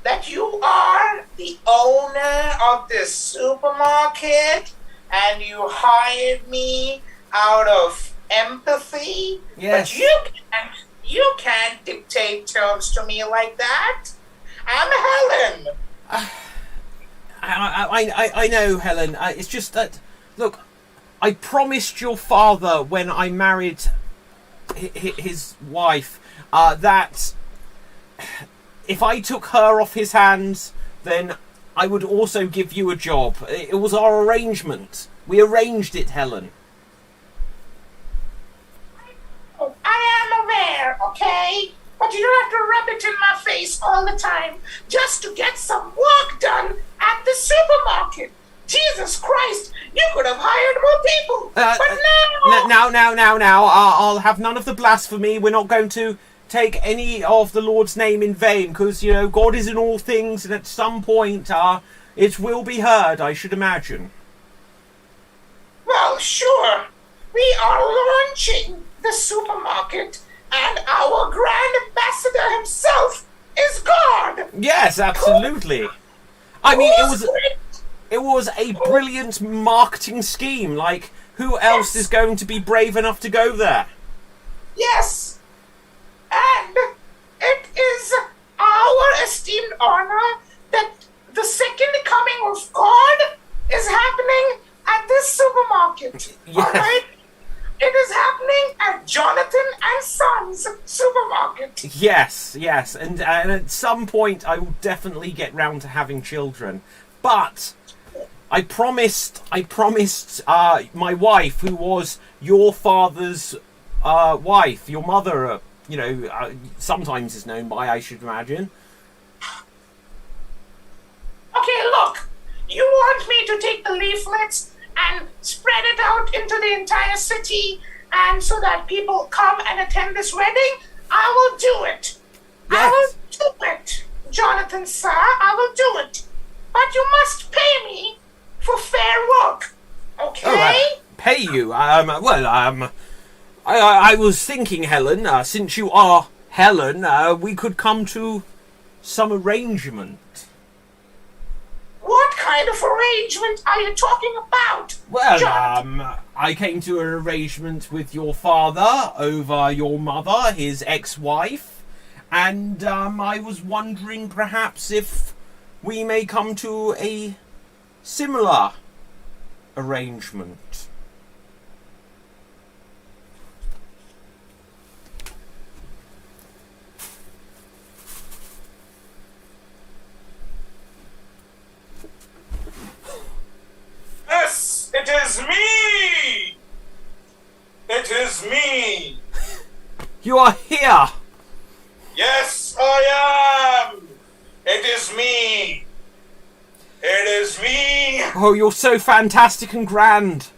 that you are the owner of this supermarket and you hired me out of empathy. Yes. But you can't dictate terms to me like that. I'm Helen. I know, Helen. It's just that, look, I promised your father when I married his wife that if I took her off his hands, then I would also give you a job. It was our arrangement. We arranged it, Helen. Oh, I am aware, okay? But you don't have to rub it in my face all the time just to get some work done at the supermarket. Jesus Christ, you could have hired more people. But no! Now. I'll have none of the blasphemy. We're not going to take any of the Lord's name in vain, because, God is in all things, and at some point, it will be heard, I should imagine. Well, sure. We are launching the supermarket, and our grand ambassador himself is God. Yes, absolutely. I mean, it was a brilliant marketing scheme. Like, who else is going to be brave enough to go there? Yes. And it is our esteemed honor that the second coming of God is happening at this supermarket. Yeah. All right? It is happening at Jonathan and Sons supermarket. Yes, and at some point I will definitely get round to having children. But I promised my wife, who was your father's wife, your mother, sometimes is known by, I should imagine. Okay, look. You want me to take the leaflets and spread it out into the entire city, and so that people come and attend this wedding? I will do it. Yes. I will do it, Jonathan, sir. I will do it. But you must pay me for fair work. Okay? Pay you? I was thinking, Helen, since you are Helen, we could come to some arrangement. What kind of arrangement are you talking about? Well, Jonathan? I came to an arrangement with your father over your mother, his ex-wife, and I was wondering perhaps if we may come to a similar arrangement. Yes, it is me! It is me! You are here! Yes, I am! It is me! It is me! Oh, you're so fantastic and grand.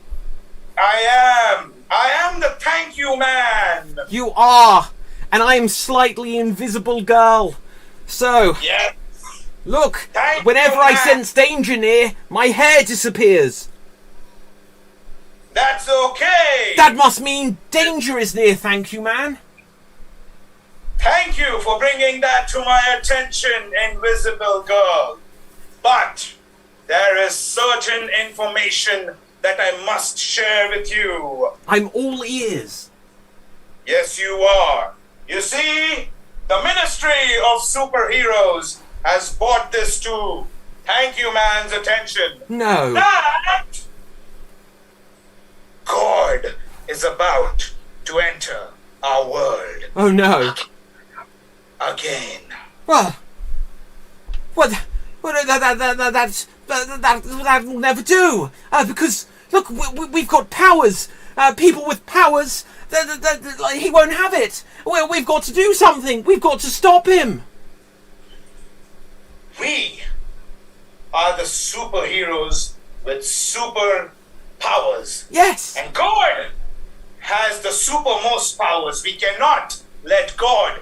I am the thank you man! You are! And I am slightly invisible girl. So, Yes! look, Thank whenever you, I man. sense danger near, my hair disappears. That's okay. That must mean danger is near, thank you, man. Thank you for bringing that to my attention, Invisible Girl. But there is certain information that I must share with you. I'm all ears. Yes, you are. You see, the Ministry of Superheroes has brought this to Thank You Man's attention. No. That God is about to enter our world Oh, no. again. Well, that will never do. Because look, we've got powers. People with powers. He won't have it. Well, we've got to do something. We've got to stop him. We are the superheroes with super powers. Yes. And God has the supermost powers. We cannot let God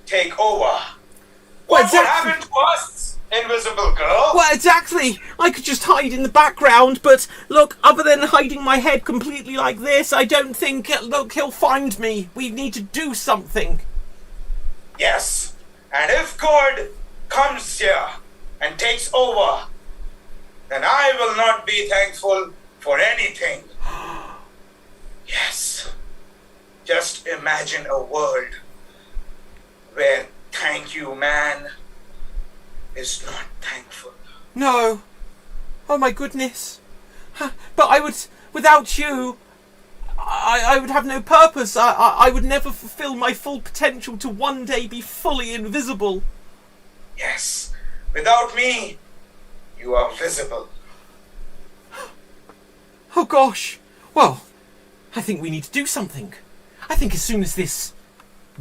take over. What exactly. would happen to us, Invisible Girl? Well, exactly. I could just hide in the background, but look, other than hiding my head completely like this, I don't think, look, he'll find me. We need to do something. Yes. And if God comes here and takes over, then I will not be thankful for anything. Yes. Just imagine a world where Thank You Man is not thankful. No. Oh my goodness. But I would, without you, I would have no purpose. I would never fulfill my full potential to one day be fully invisible. Yes. Without me, you are visible. Oh gosh. Well, I think we need to do something. I think as soon as this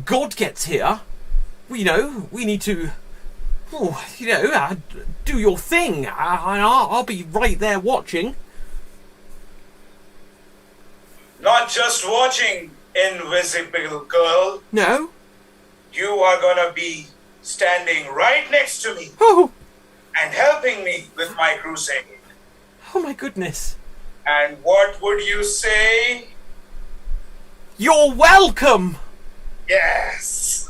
God gets here, we need to, do your thing. I'll be right there watching. Not just watching, Invisible Girl. No? You are gonna be standing right next to me Oh, and helping me with my crusade. oh my goodness. And what would you say? You're welcome! Yes.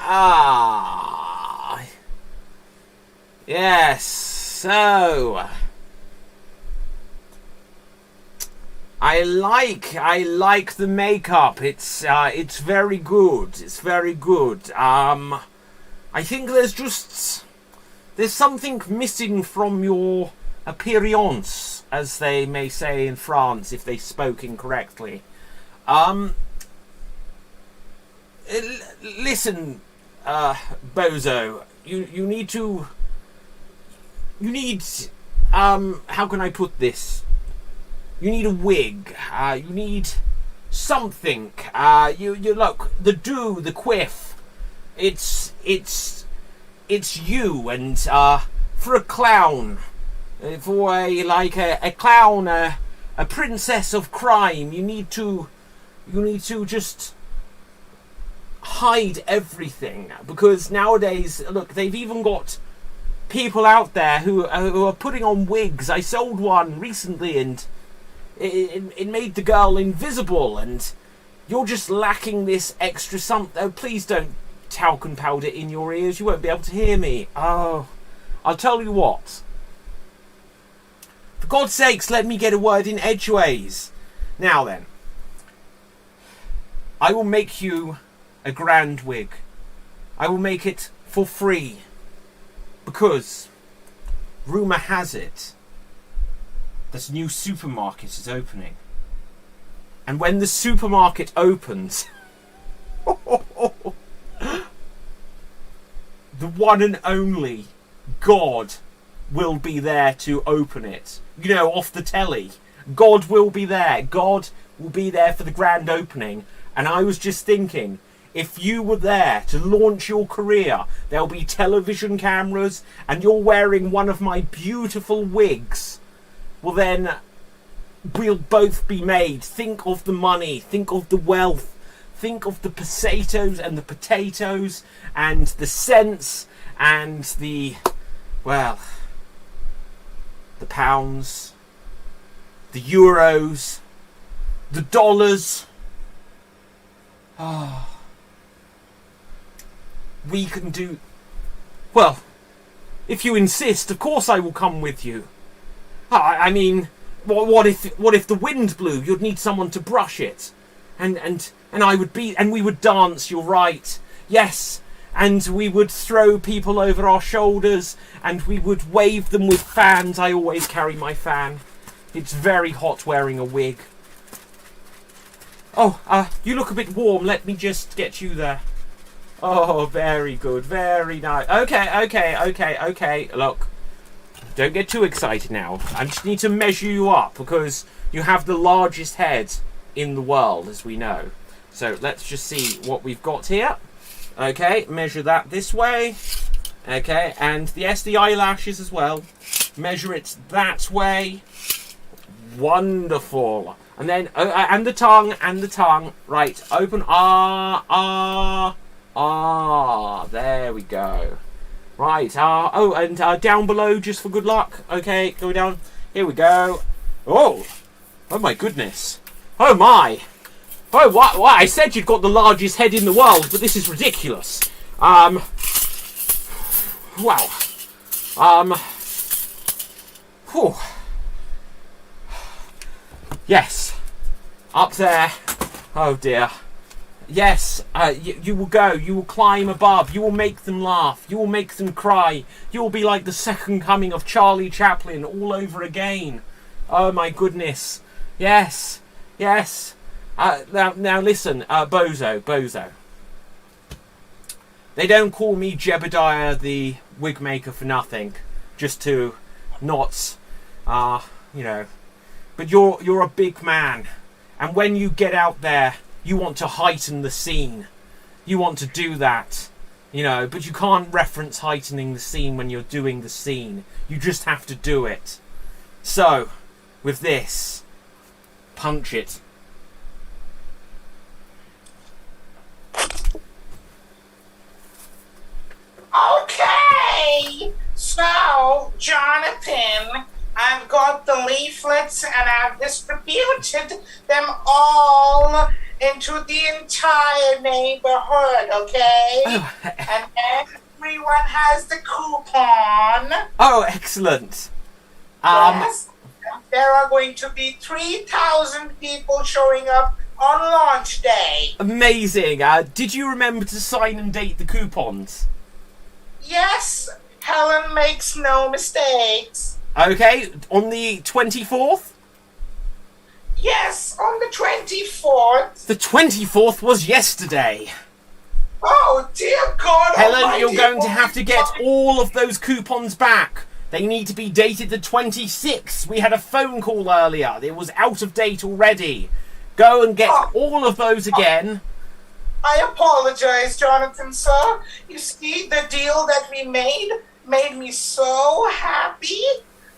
Ah. Yes, so I like the makeup. It's very good. It's very good. I think there's something missing from your appearance, as they may say in France if they spoke incorrectly. Listen, Bozo, you need how can I put this? You need a wig. You need something. You look, the quiff. It's you, and for a clown, for a clown, a princess of crime, you need to just hide everything, because nowadays, look, they've even got people out there who are putting on wigs. I sold one recently, and it made the girl invisible, and you're just lacking this extra something. Oh, please don't talcum powder in your ears. You won't be able to hear me. Oh, I'll tell you what. For God's sakes, let me get a word in edgeways. Now then, I will make you a grand wig. I will make it for free, because rumour has it this new supermarket is opening, and when the supermarket opens, the one and only God will be there to open it. You know, off the telly, God will be there. God will be there for the grand opening. And I was just thinking, if you were there to launch your career, there'll be television cameras, and you're wearing one of my beautiful wigs. Well then, we'll both be made. Think of the money, think of the wealth, think of the pesetos and the potatoes and the cents and the pounds, the euros, the dollars. We can do... Well, if you insist, of course I will come with you. I mean, what if the wind blew? You'd need someone to brush it. And I would be... And we would dance, you're right. Yes, and we would throw people over our shoulders and we would wave them with fans. I always carry my fan. It's very hot wearing a wig. Oh, you look a bit warm. Let me just get you there. Oh, very good. Very nice. Okay. Look, don't get too excited now. I just need to measure you up because you have the largest head in the world, as we know. So let's just see what we've got here. Okay, measure that this way. Okay, and yes, the eyelashes as well. Measure it that way. Wonderful. And then, and the tongue. Right, open. There we go. Right, and down below just for good luck. Okay, go down. Here we go. Oh my goodness. Oh my. Oh, what? I said you'd got the largest head in the world, but this is ridiculous. Wow. Whew. Yes. Up there. Oh dear. Yes, you will go. You will climb above. You will make them laugh. You will make them cry. You will be like the second coming of Charlie Chaplin all over again. Oh my goodness. Yes. Now listen, Bozo. They don't call me Jebediah the wig maker for nothing. Just to not, But you're a big man. And when you get out there, you want to heighten the scene. You want to do that, but you can't reference heightening the scene when you're doing the scene. You just have to do it. So, with this, punch it. Okay, so, Jonathan, I've got the leaflets and I've distributed them all into the entire neighborhood, okay? Oh. And everyone has the coupon. Oh, excellent. Yes. There are going to be 3,000 people showing up on launch day. Amazing. Did you remember to sign and date the coupons? Yes, Helen makes no mistakes. Okay, on the 24th? Yes, on the 24th. The 24th was yesterday. Oh, dear God. Helen, you're going to have to get all of those coupons back. They need to be dated the 26th. We had a phone call earlier. It was out of date already. Go and get all of those again. I apologize, Jonathan, sir. You see, the deal that we made me so happy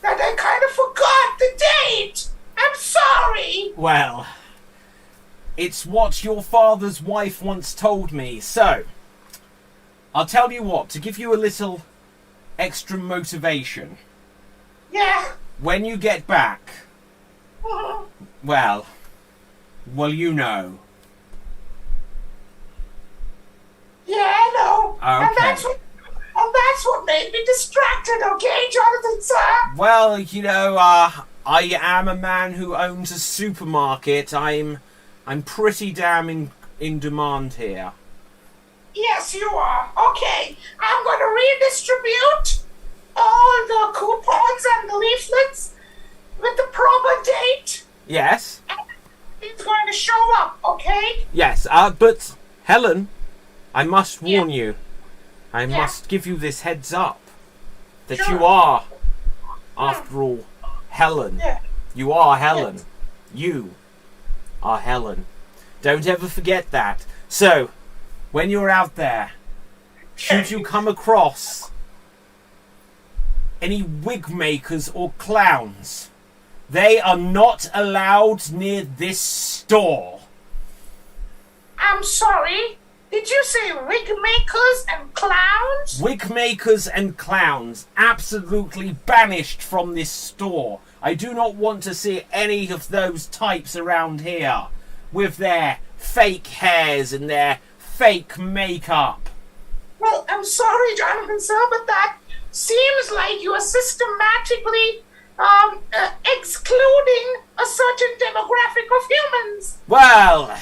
that I kind of forgot the date. I'm sorry. Well, it's what your father's wife once told me. So, I'll tell you what, to give you a little extra motivation. Yeah. When you get back, Mhm. well, you know. Yeah, I know. Okay. And that's what made me distracted, okay, Jonathan, sir? Well, I am a man who owns a supermarket. I'm pretty damn in demand here. Yes, you are. Okay, I'm going to redistribute all the coupons and the leaflets with the proper date. Yes. And it's going to show up, okay? Yes, but Helen, I must warn you. I must give you this heads up that you are, after all, Helen. Yeah. You are Helen. You are Helen. Don't ever forget that. So, when you're out there, should you come across any wig makers or clowns, they are not allowed near this store. I'm sorry. Did you say wig makers and clowns? Wig makers and clowns, absolutely banished from this store. I do not want to see any of those types around here with their fake hairs and their fake makeup. Well, I'm sorry, Jonathan, sir, but that seems like you are systematically excluding a certain demographic of humans. Well,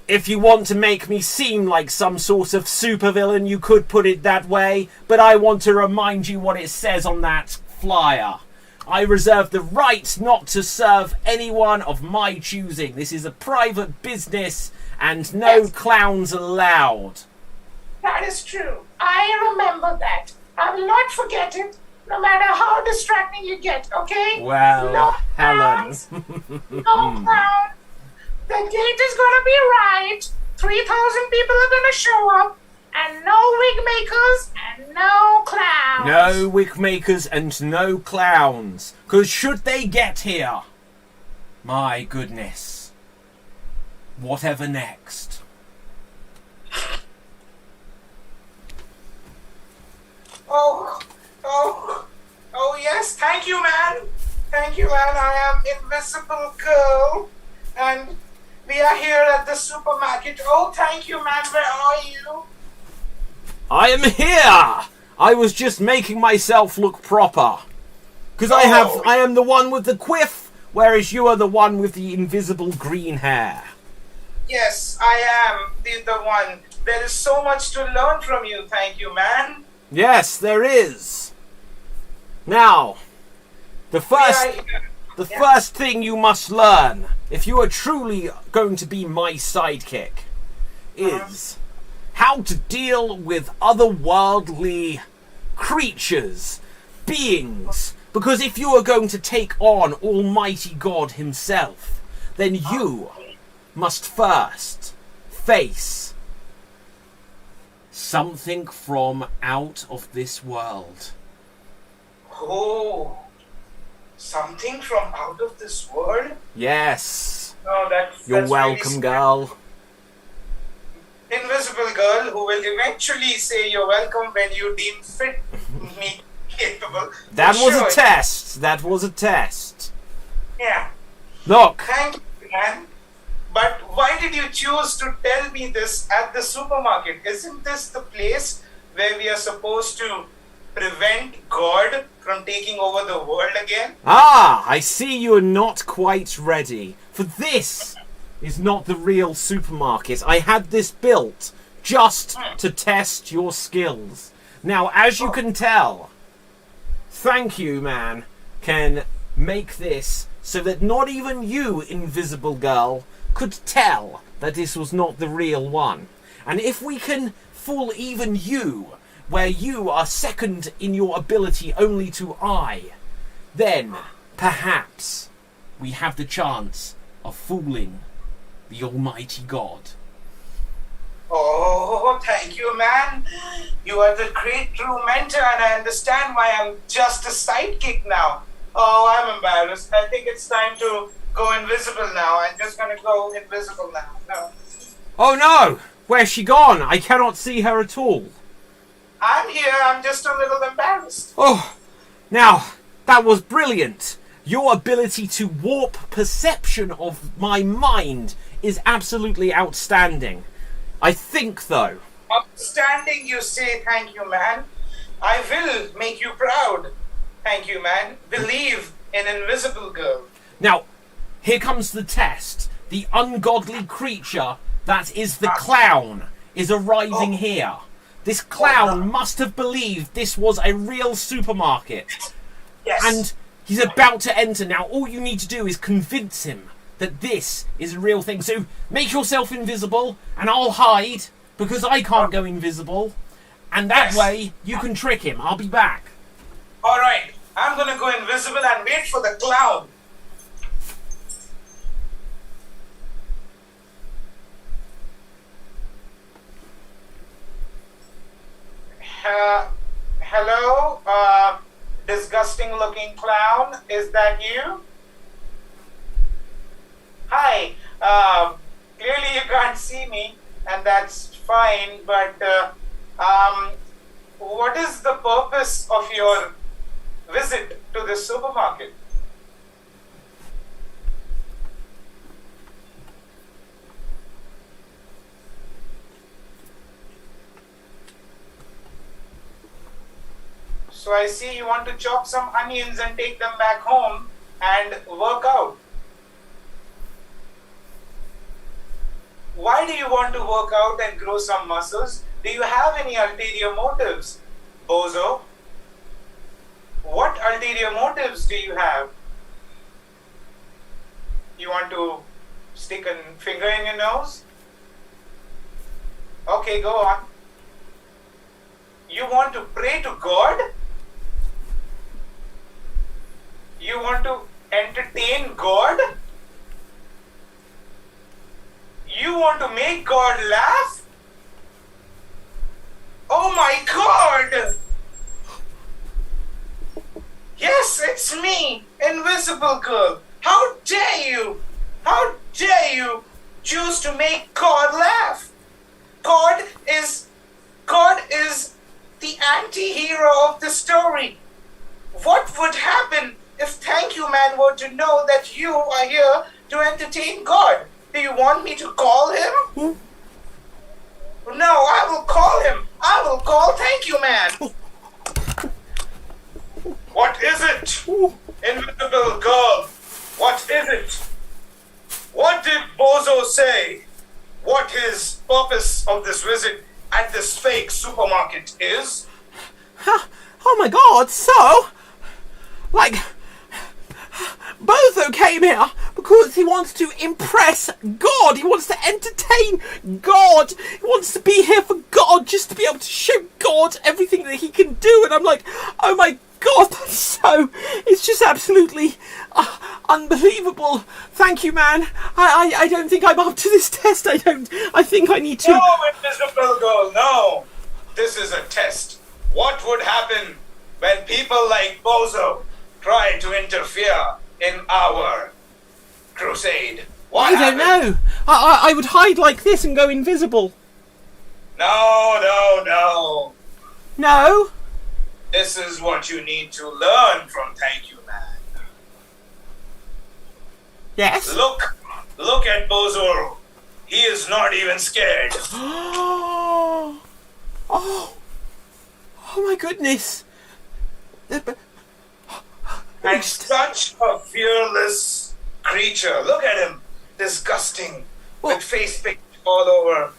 if you want to make me seem like some sort of supervillain, you could put it that way, but I want to remind you what it says on that flyer. I reserve the right not to serve anyone of my choosing. This is a private business and no clowns allowed. That is true. I remember that. I will not forget it, no matter how distracting you get, okay? Well, no Helen. clowns. No clowns. The gate is gonna be right. 3,000 people are gonna show up. And no wig makers and no clowns. No wig makers and no clowns. Because should they get here, my goodness, whatever next? Oh, yes, thank you, man. Thank you, man. I am Invisible Girl. And we are here at the supermarket. Oh, thank you, man. Where are you? I am here! I was just making myself look proper. Because I am the one with the quiff, whereas you are the one with the invisible green hair. Yes, I am the one. There is so much to learn from you. Thank you, man. Yes, there is. Now, the first thing you must learn, if you are truly going to be my sidekick, is how to deal with otherworldly creatures, beings. Because if you are going to take on Almighty God himself, then you must first face something from out of this world. Oh, something from out of this world? Yes. Oh, You're that's welcome, really girl. Invisible Girl, who will eventually say you're welcome when you deem fit me capable. That was Sure. a test. That was a test. Yeah. Look, Thank you, man. But why did you choose to tell me this at the supermarket? Isn't this the place where we are supposed to prevent God from taking over the world again? I see you are not quite ready. For this is not the real supermarket. I had this built just to test your skills. Now, as you can tell, Thank You Man can make this so that not even you, Invisible Girl, could tell that this was not the real one. And if we can fool even you, where you are second in your ability only to I, then perhaps we have the chance of fooling the Almighty God. Oh, thank you, man. You are the great true mentor, and I understand why I'm just a sidekick now. Oh, I'm embarrassed. I think it's time to go invisible now. I'm just gonna go invisible now. No. Oh no! Where's she gone? I cannot see her at all. I'm here. I'm just a little embarrassed. Oh, now, that was brilliant. Your ability to warp perception of my mind is absolutely outstanding. I think, though... Outstanding, you say. Thank you, man. I will make you proud. Thank you, man. Believe in Invisible Girl. Now, here comes the test. The ungodly creature that is the clown is arriving here. This clown must have believed this was a real supermarket. Yes. And he's about to enter. Now, all you need to do is convince him that this is a real thing. So make yourself invisible, and I'll hide, because I can't go invisible. And that way, you can trick him. I'll be back. All right. I'm going to go invisible and wait for the clown. Hello? Disgusting looking clown. Is that you? Hi. clearly you can't see me, and that's fine, but what is the purpose of your visit to the supermarket? So I see you want to chop some onions and take them back home and work out. Why do you want to work out and grow some muscles? Do you have any ulterior motives, bozo? What ulterior motives do you have? You want to stick a finger in your nose? Okay, go on. You want to pray to God? You want to entertain God? You want to make God laugh? Oh my God! Yes, it's me, Invisible Girl. How dare you? How dare you choose to make God laugh? God is the anti-hero of the story. What would happen if Thank You Man were to know that you are here to entertain God? Do you want me to call him? No, I will call him. I will call Thank You Man. What is it? Invisible Girl, what is it? What did Bozo say? What his purpose of this visit at this fake supermarket is? Oh my God, so, like, Bozo came here because he wants to impress God. He wants to entertain God. He wants to be here for God, just to be able to show God everything that he can do. And I'm like, oh my God, that's so, it's just absolutely unbelievable. Thank you, man. I don't think I'm up to this test. I think I need to... No, Invisible Girl, no. This is a test. What would happen when people like Bozo try to interfere in our crusade? What I don't know. I would hide like this and go invisible. No. No? This is what you need to learn from Thank You Man. Yes? Look at Bozo. He is not even scared. Oh my goodness. And such a fearless creature. Look at him. Disgusting. With face paint all over.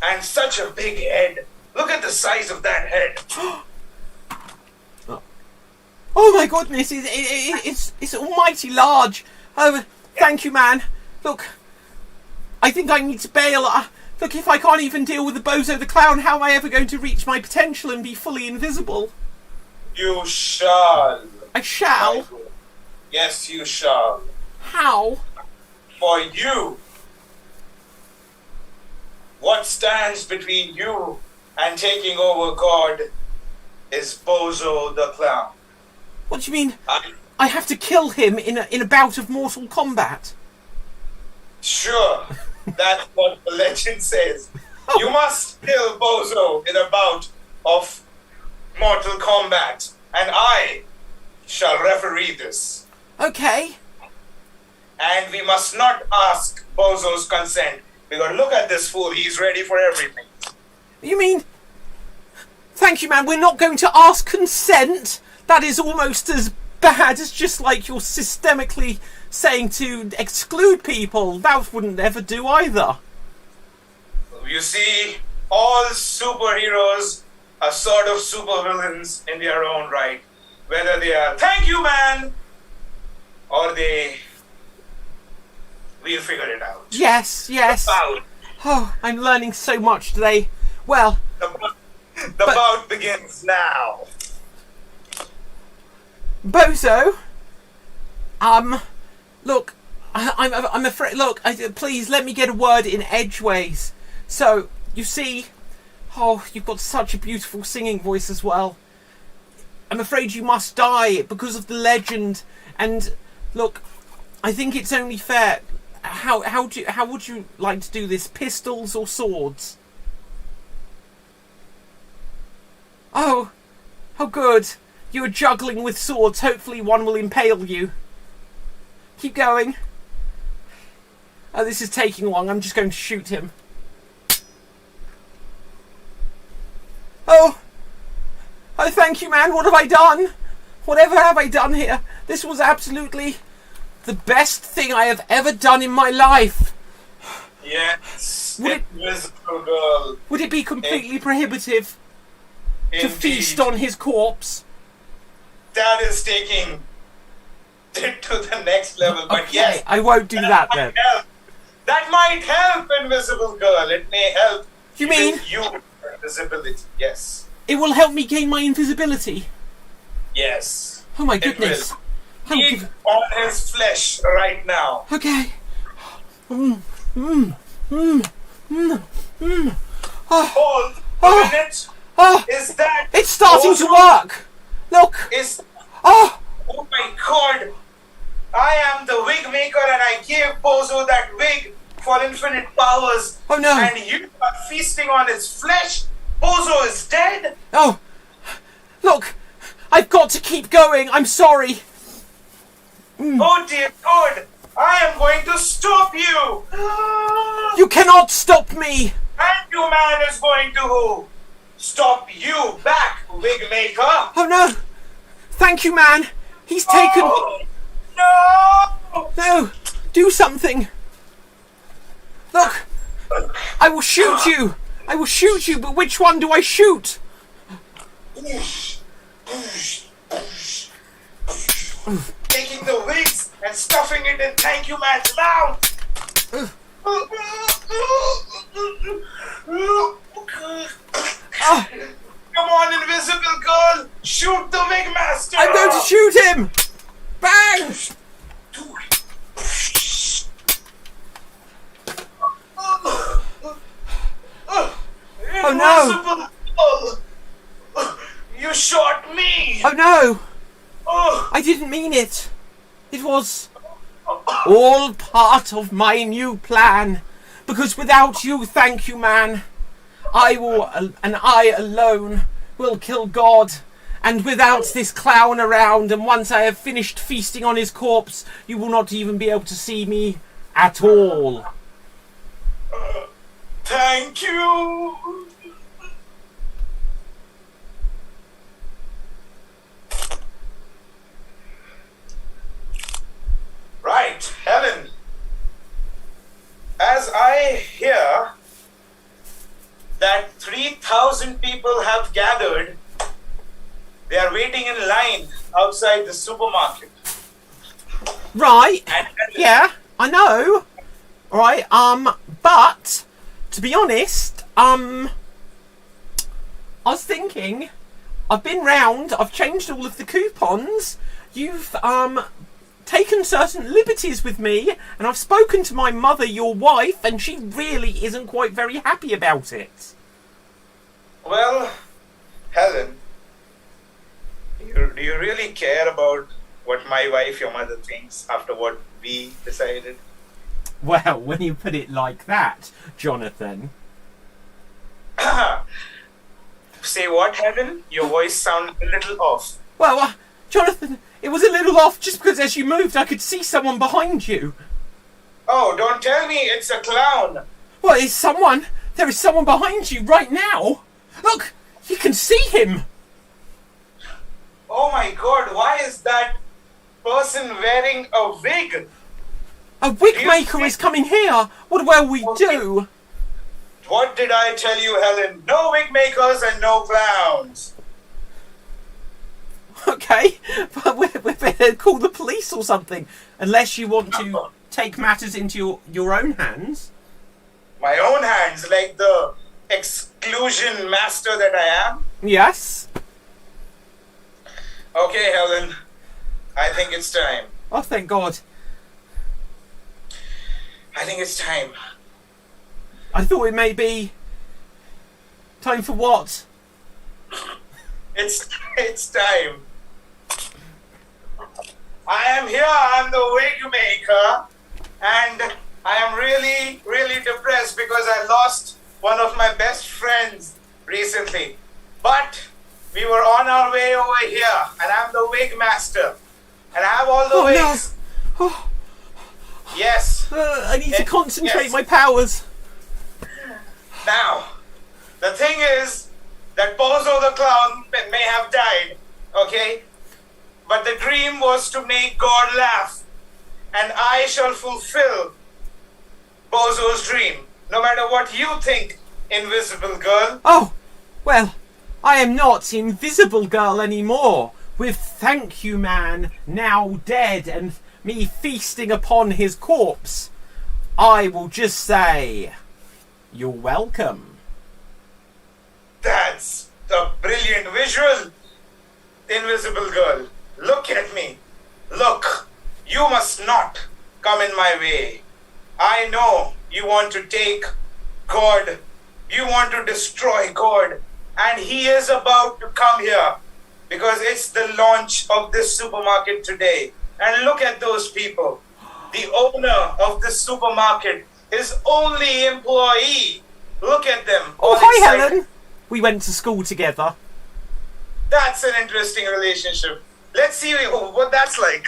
And such a big head. Look at the size of that head. Oh my goodness, it's almighty large. Oh, thank you, man. Look, I think I need to bail. Look, if I can't even deal with the Bozo the Clown, how am I ever going to reach my potential and be fully invisible? You shall. I shall? Yes, you shall. How? For you. What stands between you and taking over God is Bozo the Clown. What do you mean? I have to kill him in a bout of Mortal Kombat? Sure. That's what the legend says. You must kill Bozo in a bout of Mortal Kombat. And I shall referee this. Okay. And we must not ask Bozo's consent. Because look at this fool. He's ready for everything. You mean... Thank you, man. We're not going to ask consent? That is almost as bad as just like you're systemically saying to exclude people. That wouldn't ever do either. You see, all superheroes are sort of supervillains in their own right. Whether they are Thank You Man or we'll figure it out. Yes. Oh, I'm learning so much today. Well... The bout begins now. Bozo, look, I'm afraid. Look, please let me get a word in edgeways. So you see, you've got such a beautiful singing voice as well. I'm afraid you must die because of the legend. And look, I think it's only fair. how would you like to do this? Pistols or swords? Oh good. You're juggling with swords. Hopefully one will impale you. Keep going. Oh, this is taking long. I'm just going to shoot him. Oh, thank you, man. What have I done? Whatever have I done here? This was absolutely the best thing I have ever done in my life. Yes, invisible girl. Would it be completely prohibitive to feast on his corpse? That is taking it to the next level, but Okay, yes. I won't do that then. That might help, invisible girl. It may help. You mean? You invisibility, yes. It will help me gain my invisibility? Yes. Oh my goodness. Eat on his flesh right now. Okay. Hold a minute. Is that... It's starting to work. Look. Oh my god. I am the wig maker and I gave Bozo that wig for infinite powers. Oh no. And you are feasting on his flesh. Bozo is dead. Oh. Look. I've got to keep going. I'm sorry. Oh dear God. I am going to stop you. You cannot stop me. And you man is going to stop you back, wig maker. Oh no. Thank you, man. He's taken... Oh, no. No. Do something. Look. I will shoot you. I will shoot you, but which one do I shoot? Taking the wigs and stuffing it in Thank You Man's mouth. Come on, invisible girl. Shoot the wig master. I'm going to shoot him. Bang. Oh no. You shot me. Oh no. Oh. I didn't mean it. It was all part of my new plan. Because without you, thank you, man, I will, and I alone will kill God. And without this clown around, and once I have finished feasting on his corpse, you will not even be able to see me at all. Thank you. Right, Helen. As I hear that 3,000 people have gathered, they are waiting in line outside the supermarket. Right. And Yeah, I know. Right, but to be honest, I was thinking, I've been round, I've changed all of the coupons, you've taken certain liberties with me, and I've spoken to my mother, your wife, and she really isn't quite very happy about it. Well, Helen, do you really care about what my wife, your mother, thinks after what we decided? Well, when you put it like that, Jonathan. Say what, Helen? Your voice sounds a little off. Well, Jonathan, it was a little off just because as you moved I could see someone behind you. Oh, don't tell me it's a clown. Well, there is someone behind you right now. Look, you can see him. Oh my god, why is that person wearing a wig? A wig maker is coming here. What will we do? What did I tell you, Helen? No wig makers and no clowns. Okay, but we better call the police or something. Unless you want to take matters into your own hands. My own hands, like the exclusion master that I am? Yes. Okay, Helen. I think it's time. Oh, thank God. I think it's time. I thought it may be time for what? It's time. I am here, I'm the wig maker, and I am really, really depressed because I lost one of my best friends recently. But we were on our way over here, and I'm the wig master. And I have all the wigs. No. Oh, Yes. I need to concentrate Yes. my powers. Now, the thing is that Bozo the Clown may have died, okay? But the dream was to make God laugh. And I shall fulfill Bozo's dream, no matter what you think, Invisible Girl. Oh, well, I am not Invisible Girl anymore. With Thank You Man now dead and me feasting upon his corpse, I will just say, you're welcome. That's a brilliant visual, Invisible Girl. Look at me. Look, you must not come in my way. I know you want to take God. You want to destroy God. And he is about to come here because it's the launch of this supermarket today. And look at those people. The owner of this supermarket, his only employee. Look at them. Oh, all hi, excited. Helen. We went to school together. That's an interesting relationship. Let's see what that's like.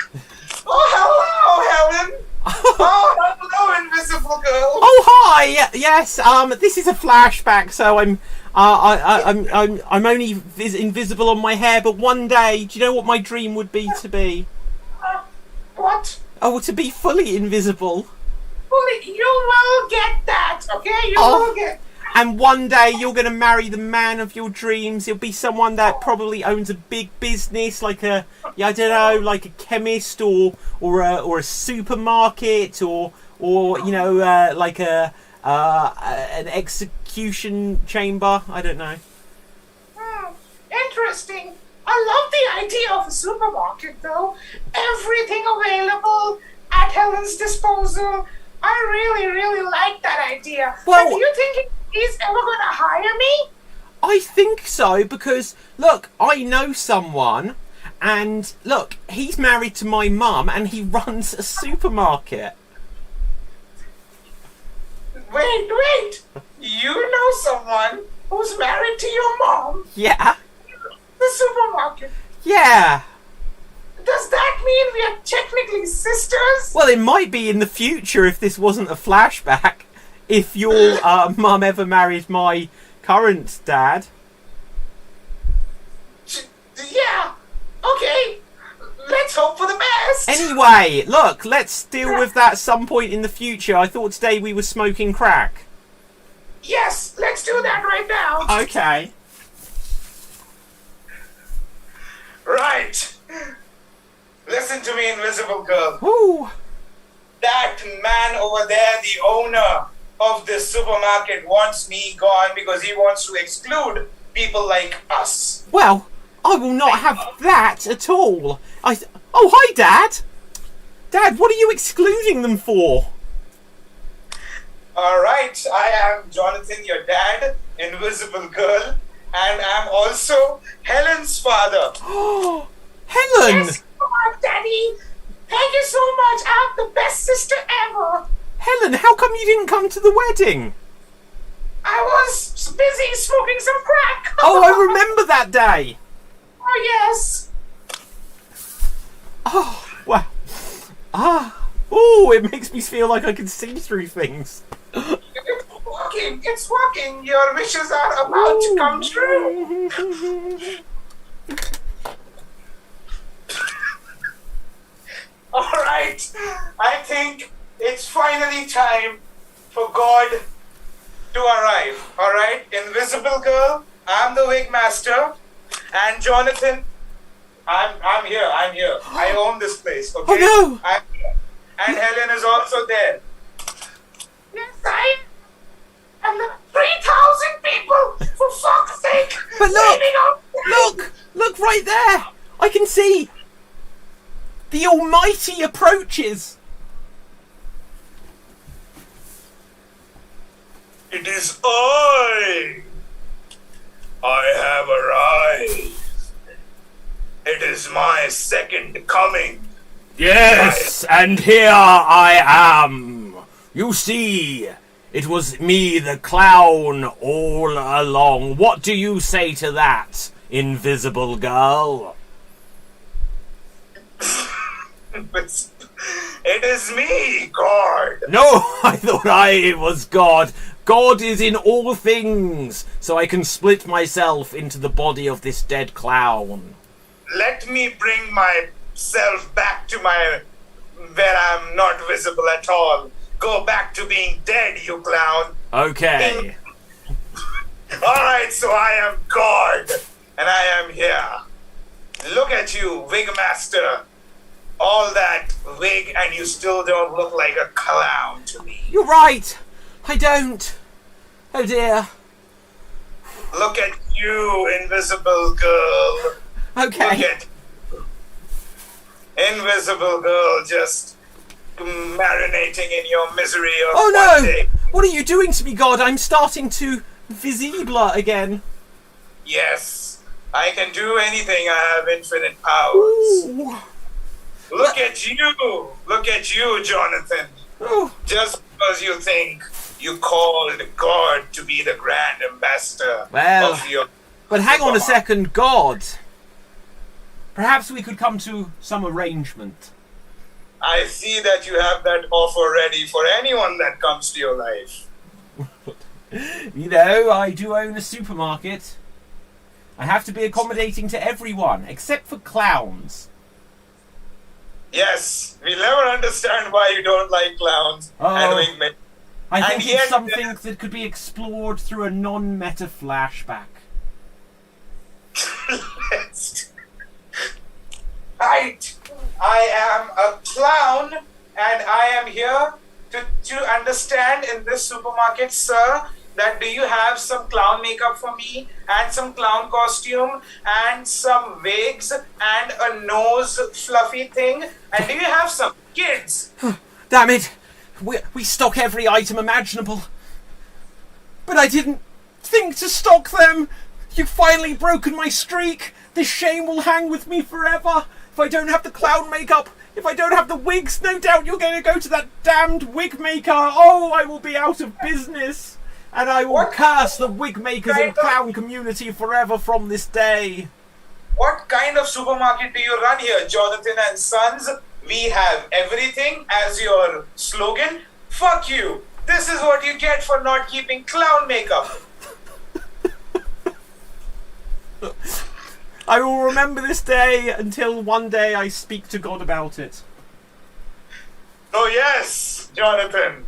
Oh, hello, Helen. Oh, hello, Invisible Girl. Oh, hi. Yes. This is a flashback, so I'm only invisible on my hair. But one day, do you know what my dream would be to be? What? Oh, to be fully invisible. Bully, you will get that, okay? You Oh. will get. And one day you're going to marry the man of your dreams. He'll be someone that probably owns a big business, like I don't know, like a chemist or a supermarket or like an execution chamber. I don't know. Interesting. I love the idea of a supermarket, though. Everything available at Helen's disposal. I really, really like that idea. Well- but do you think he's ever going to hire me? I think so because look, I know someone, and look, he's married to my mum, and he runs a supermarket. Wait. You know someone who's married to your mom? Yeah, The supermarket. yeah. Does that mean we are technically sisters? Well, it might be in the future if this wasn't a flashback. If your mum ever married my current dad. Yeah. Okay. Let's hope for the best. Anyway, look, let's deal with that some point in the future. I thought today we were smoking crack. Yes, let's do that right now. Okay. Right. Listen to me, Invisible Girl. Woo. That man over there, the owner of this supermarket, wants me gone because he wants to exclude people like us. Well, I will not have that at all. Oh, hi, Dad. Dad, what are you excluding them for? All right, I am Jonathan, your dad, Invisible Girl, and I'm also Helen's father. Oh, Helen. Yes, come on, Daddy. Thank you so much. I'm the best sister ever. Helen, how come you didn't come to the wedding? I was busy smoking some crack. Oh, I remember that day. Oh, yes. Oh, wow. Oh, it makes me feel like I can see through things. It's working. It's working. Your wishes are about to come true. All right, I think it's finally time for God to arrive. All right, Invisible Girl, I'm the wig master, and Jonathan, I'm here. I own this place. Okay. Oh, no. I'm here. And Helen is also there. Yes, I am. And the 3,000 people, for fuck's sake. But look, waiting outside. look right there. I can see the Almighty approaches. It is I. I have arrived. It is my second coming. Yes, and here I am, You see, it was me, the clown, all along. What do you say to that, invisible girl? It is me, God. No, I thought I was God. God is in all things, so I can split myself into the body of this dead clown. Let me bring myself back to where I'm not visible at all. Go back to being dead, you clown. Okay. Alright, so I am God, and I am here. Look at you, wig master. All that wig, and you still don't look like a clown to me. You're right. I don't. Oh dear. Look at you, invisible girl. Okay. Look at invisible girl just marinating in your misery of Oh one no! day. What are you doing to me, God? I'm starting to visible again. Yes, I can do anything. I have infinite powers. Ooh. Look at you! Look at you, Jonathan. Oh. Just because you think you called God to be the grand ambassador Well, of your... But hang on a second, God. Perhaps we could come to some arrangement. I see that you have that offer ready for anyone that comes to your life. You know, I do own a supermarket. I have to be accommodating to everyone, except for clowns. Yes, we'll never understand why you don't like clowns and wingmen. I think And it's yet- something that could be explored through a non-meta flashback. Right. I am a clown, and I am here to understand in this supermarket, sir, that do you have some clown makeup for me, and some clown costume, and some wigs, and a nose fluffy thing, and do you have some kids? Damn it! We stock every item imaginable. But I didn't think to stock them! You've finally broken my streak! This shame will hang with me forever! If I don't have the clown makeup, if I don't have the wigs, no doubt you're going to go to that damned wig maker! Oh, I will be out of business! And I will curse the wig makers and clown community forever from this day! What kind of supermarket do you run here, Jonathan and Sons? We have everything as your slogan. Fuck you! This is what you get for not keeping clown makeup. I will remember this day until one day I speak to God about it. Oh yes, Jonathan.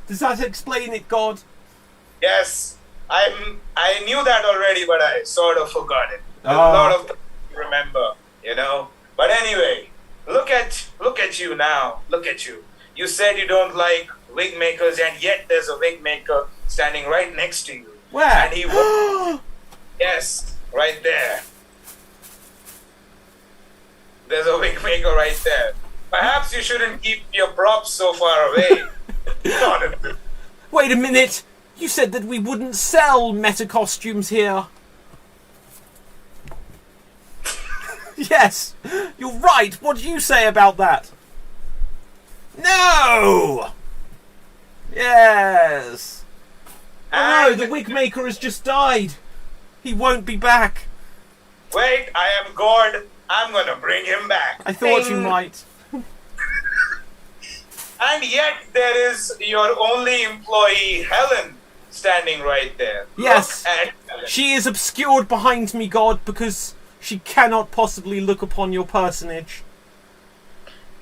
Does that explain it, God? Yes, I knew that already, but I sort of forgot it. There's a Oh. lot of things to remember, you know. But anyway, look at you now. Look at you. You said you don't like wig makers, and yet there's a wig maker standing right next to you. Where? And he yes, right there. There's a wig maker right there. Perhaps you shouldn't keep your props so far away. Jonathan. Wait a minute! You said that we wouldn't sell meta costumes here. Yes, you're right. What do you say about that? No! Yes. Oh no, the wig maker has just died. He won't be back. Wait, I am God. I'm gonna bring him back. I thought you Bing. might. And yet there is your only employee, Helen, standing right there. Yes. Look at Helen. She is obscured behind me, God, because she cannot possibly look upon your personage.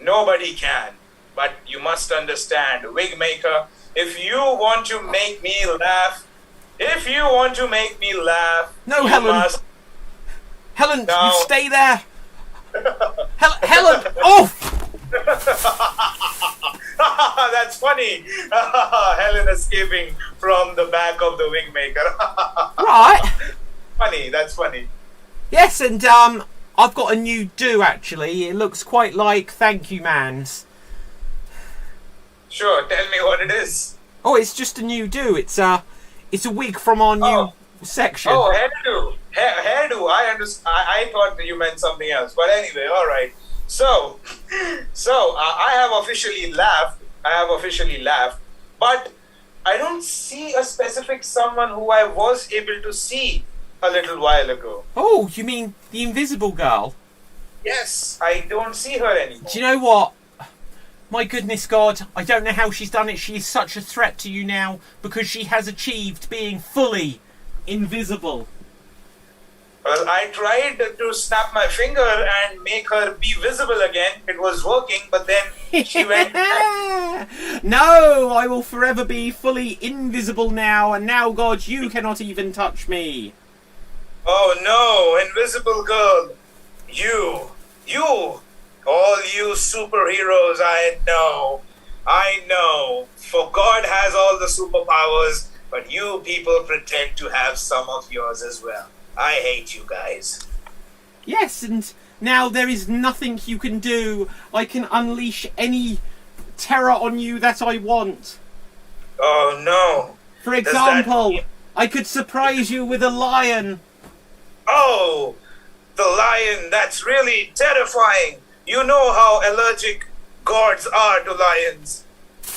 Nobody can. But you must understand, Wigmaker, if you want to make me laugh, No, you Helen. must... Helen, No. you stay there. Helen, off! That's funny. Helen escaping from the back of the Wigmaker. Right. Funny, that's funny. Yes, and I've got a new do actually. It looks quite like Thank You Man's. Sure, tell me what it is. Oh, it's just a new do. It's a wig from our new section. Oh, hairdo. Hairdo. I understand. I thought that you meant something else. But anyway, all right. So I have officially laughed. But I don't see a specific someone who I was able to see a little while ago. Oh, you mean the invisible girl? Yes, I don't see her anymore. Do you know what? My goodness God, I don't know how she's done it. She is such a threat to you now because she has achieved being fully invisible. Well, I tried to snap my finger and make her be visible again. It was working, but then she went back. No, I will forever be fully invisible now, and now, God, you cannot even touch me. Oh no, invisible girl. You, all you superheroes I know. For God has all the superpowers, but you people pretend to have some of yours as well. I hate you guys. Yes, and now there is nothing you can do. I can unleash any terror on you that I want. Oh no. For example, I could surprise you with a lion. Oh, the lion, that's really terrifying. You know how allergic gods are to lions.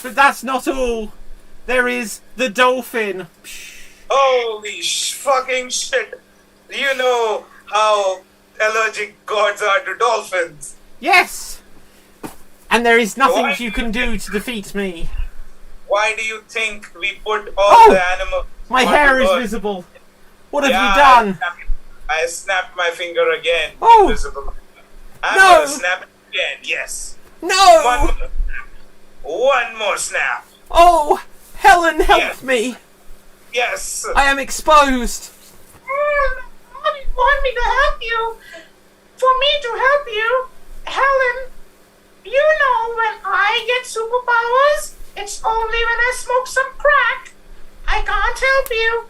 But that's not all. There is the dolphin. Holy fucking shit. You know how allergic gods are to dolphins. Yes! And there is nothing Why? you can do to defeat me. Why do you think we put all the animals... My on hair the is earth? visible. What have Yeah, you done? I snapped my finger again. Oh! Invisible. I'm No! gonna snap it again, yes. No! One more snap. Oh! Helen, help Yes. me! Yes. I am exposed! You want me to help you? For me to help you, Helen, you know when I get superpowers, it's only when I smoke some crack. I can't help you.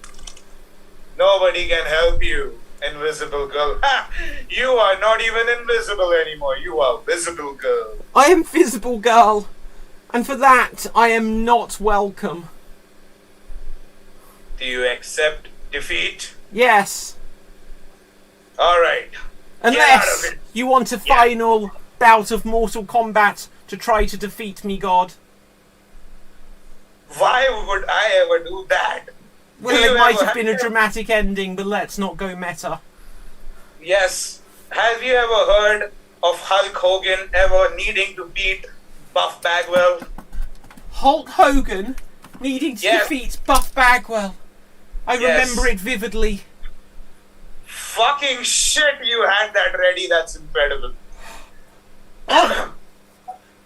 Nobody can help you, invisible girl. Ha! You are not even invisible anymore. You are visible girl. I am visible, girl. And for that, I am not welcome. Do you accept defeat? Yes. Alright. Unless it. you want a final bout of Mortal Kombat to try to defeat me, God. Why would I ever do that? Well, Do you it might ever have been a have- dramatic ending, but let's not go meta. Yes. Have you ever heard of Hulk Hogan ever needing to beat Buff Bagwell? Hulk Hogan needing to Yes. defeat Buff Bagwell. I Yes. remember it vividly. Fucking shit, you had that ready. That's incredible. Oh,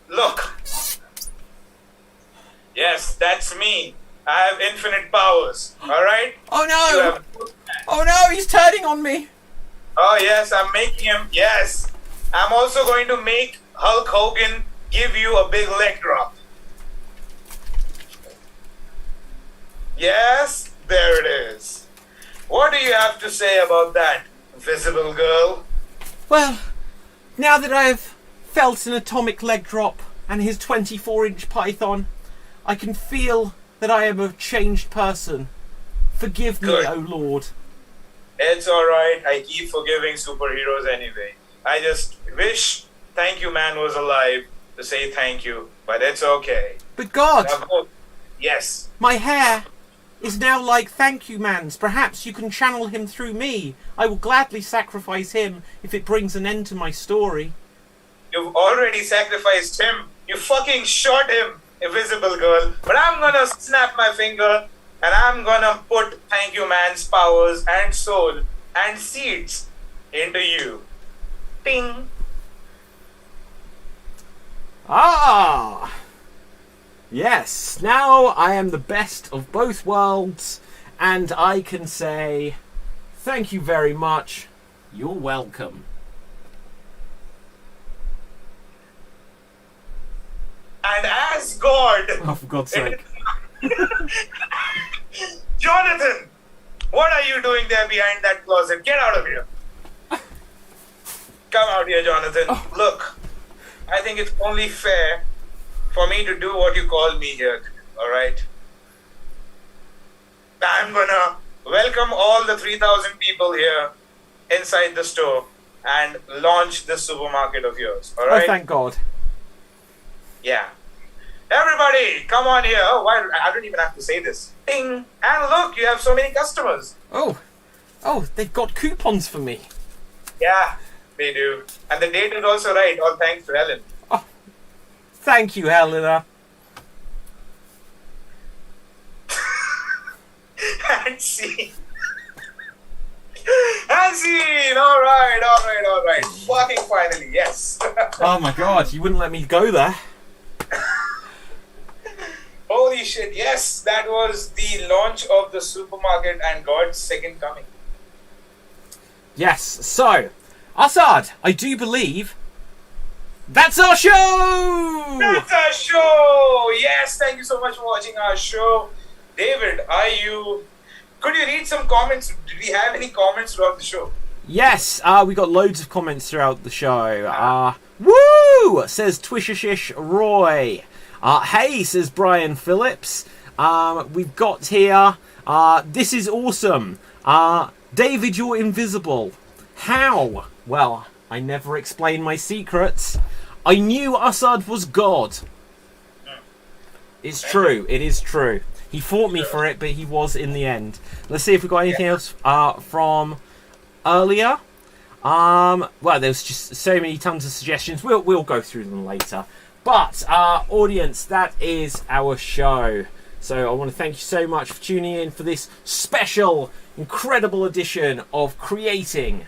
Look. Yes, that's me. I have infinite powers. Alright? oh You no! have... Oh no, he's turning on me! Oh yes, I'm making him. Yes. I'm also going to make Hulk Hogan give you a big leg drop. Yes, there it is. What do you have to say about that, visible girl? Well, now that I have felt an atomic leg drop and his 24-inch python, I can feel that I am a changed person. Forgive me, Good. O Lord. It's alright. I keep forgiving superheroes anyway. I just wish Thank You Man was alive to say thank you, but it's okay. But God, Now go. Yes. my hair is now like Thank You Man's. Perhaps you can channel him through me. I will gladly sacrifice him if it brings an end to my story. You've already sacrificed him. You fucking shot him, invisible girl. But I'm gonna snap my finger and I'm gonna put Thank You Man's powers and soul and seeds into you. Ping. Ah! Yes, now I am the best of both worlds, and I can say, thank you very much. You're welcome. And as God, Oh, for God's sake. Jonathan, what are you doing there behind that closet? Get out of here. Come out here, Jonathan. Look, I think it's only fair for me to do what you call me here, alright? I'm gonna welcome all the 3,000 people here inside the store and launch this supermarket of yours, Oh, alright? thank God. Yeah. Everybody, come on here. Oh, why? I don't even have to say this. Ding. And look, you have so many customers. Oh, they've got coupons for me. Yeah, they do. And the date is also right, all thanks to Helen. Oh, thank you, Helena. And scene. And scene. All right. Working finally, yes. Oh my God, you wouldn't let me go there. Holy shit, yes, that was the launch of the supermarket and God's second coming. Yes, so, Assad, I do believe that's our show! That's our show! Yes, thank you so much for watching our show. David, could you read some comments? Did we have any comments throughout the show? Yes, we got loads of comments throughout the show. Woo! Says Twishishish Roy. Hey, says Brian Phillips. We've got here, this is awesome. David, you're invisible. How? Well, I never explain my secrets. I knew Assad was God. It's true. It is true. He fought me for it, but he was in the end. Let's see if we've got anything else from earlier. Well, there's just so many tons of suggestions. We'll go through them later. But, audience, that is our show. So I want to thank you so much for tuning in for this special, incredible edition of Creating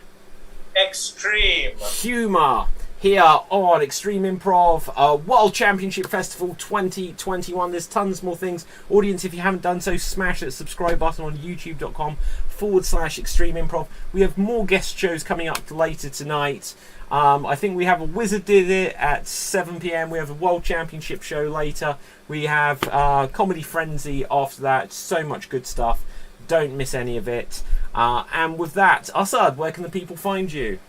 Extreme Humour here on Extreme Improv World Championship Festival 2021. There's tons more things. Audience, if you haven't done so, smash that subscribe button on youtube.com/Extreme Improv. We have more guest shows coming up later tonight. I think we have a Wizard Did It at 7 p.m. We have a World Championship show later. We have Comedy Frenzy after that. So much good stuff. Don't miss any of it. And with that, Assad, where can the people find you?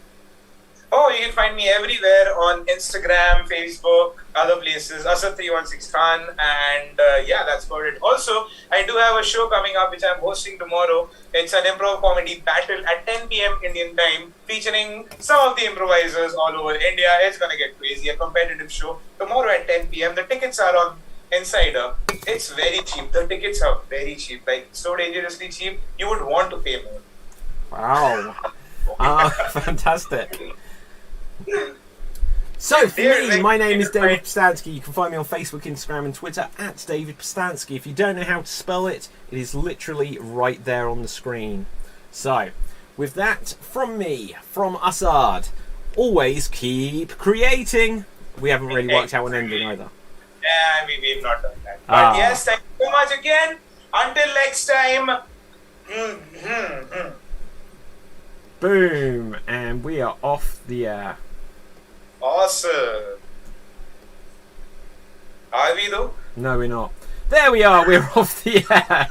Oh, you can find me everywhere on Instagram, Facebook, other places, Asad316 Khan, and yeah, that's about it. Also, I do have a show coming up which I'm hosting tomorrow. It's an improv comedy battle at 10 p.m. Indian time, featuring some of the improvisers all over India. It's gonna get crazy, a competitive show. Tomorrow at 10 p.m. The tickets are on Insider. It's very cheap. The tickets are very cheap, like so dangerously cheap, you would want to pay more. Wow. Fantastic. So, for me, my name is David Postansky. You can find me on Facebook, Instagram, and Twitter at David Postansky. If you don't know how to spell it, it is literally right there on the screen. So, with that, from me, from Assad, always keep creating. We haven't really worked out an ending either. Yeah, we've not done that. But yes, thank you so much again. Until next time. Boom. And we are off the air. Awesome. Are we though? No, we're not. There we are. We're off the air.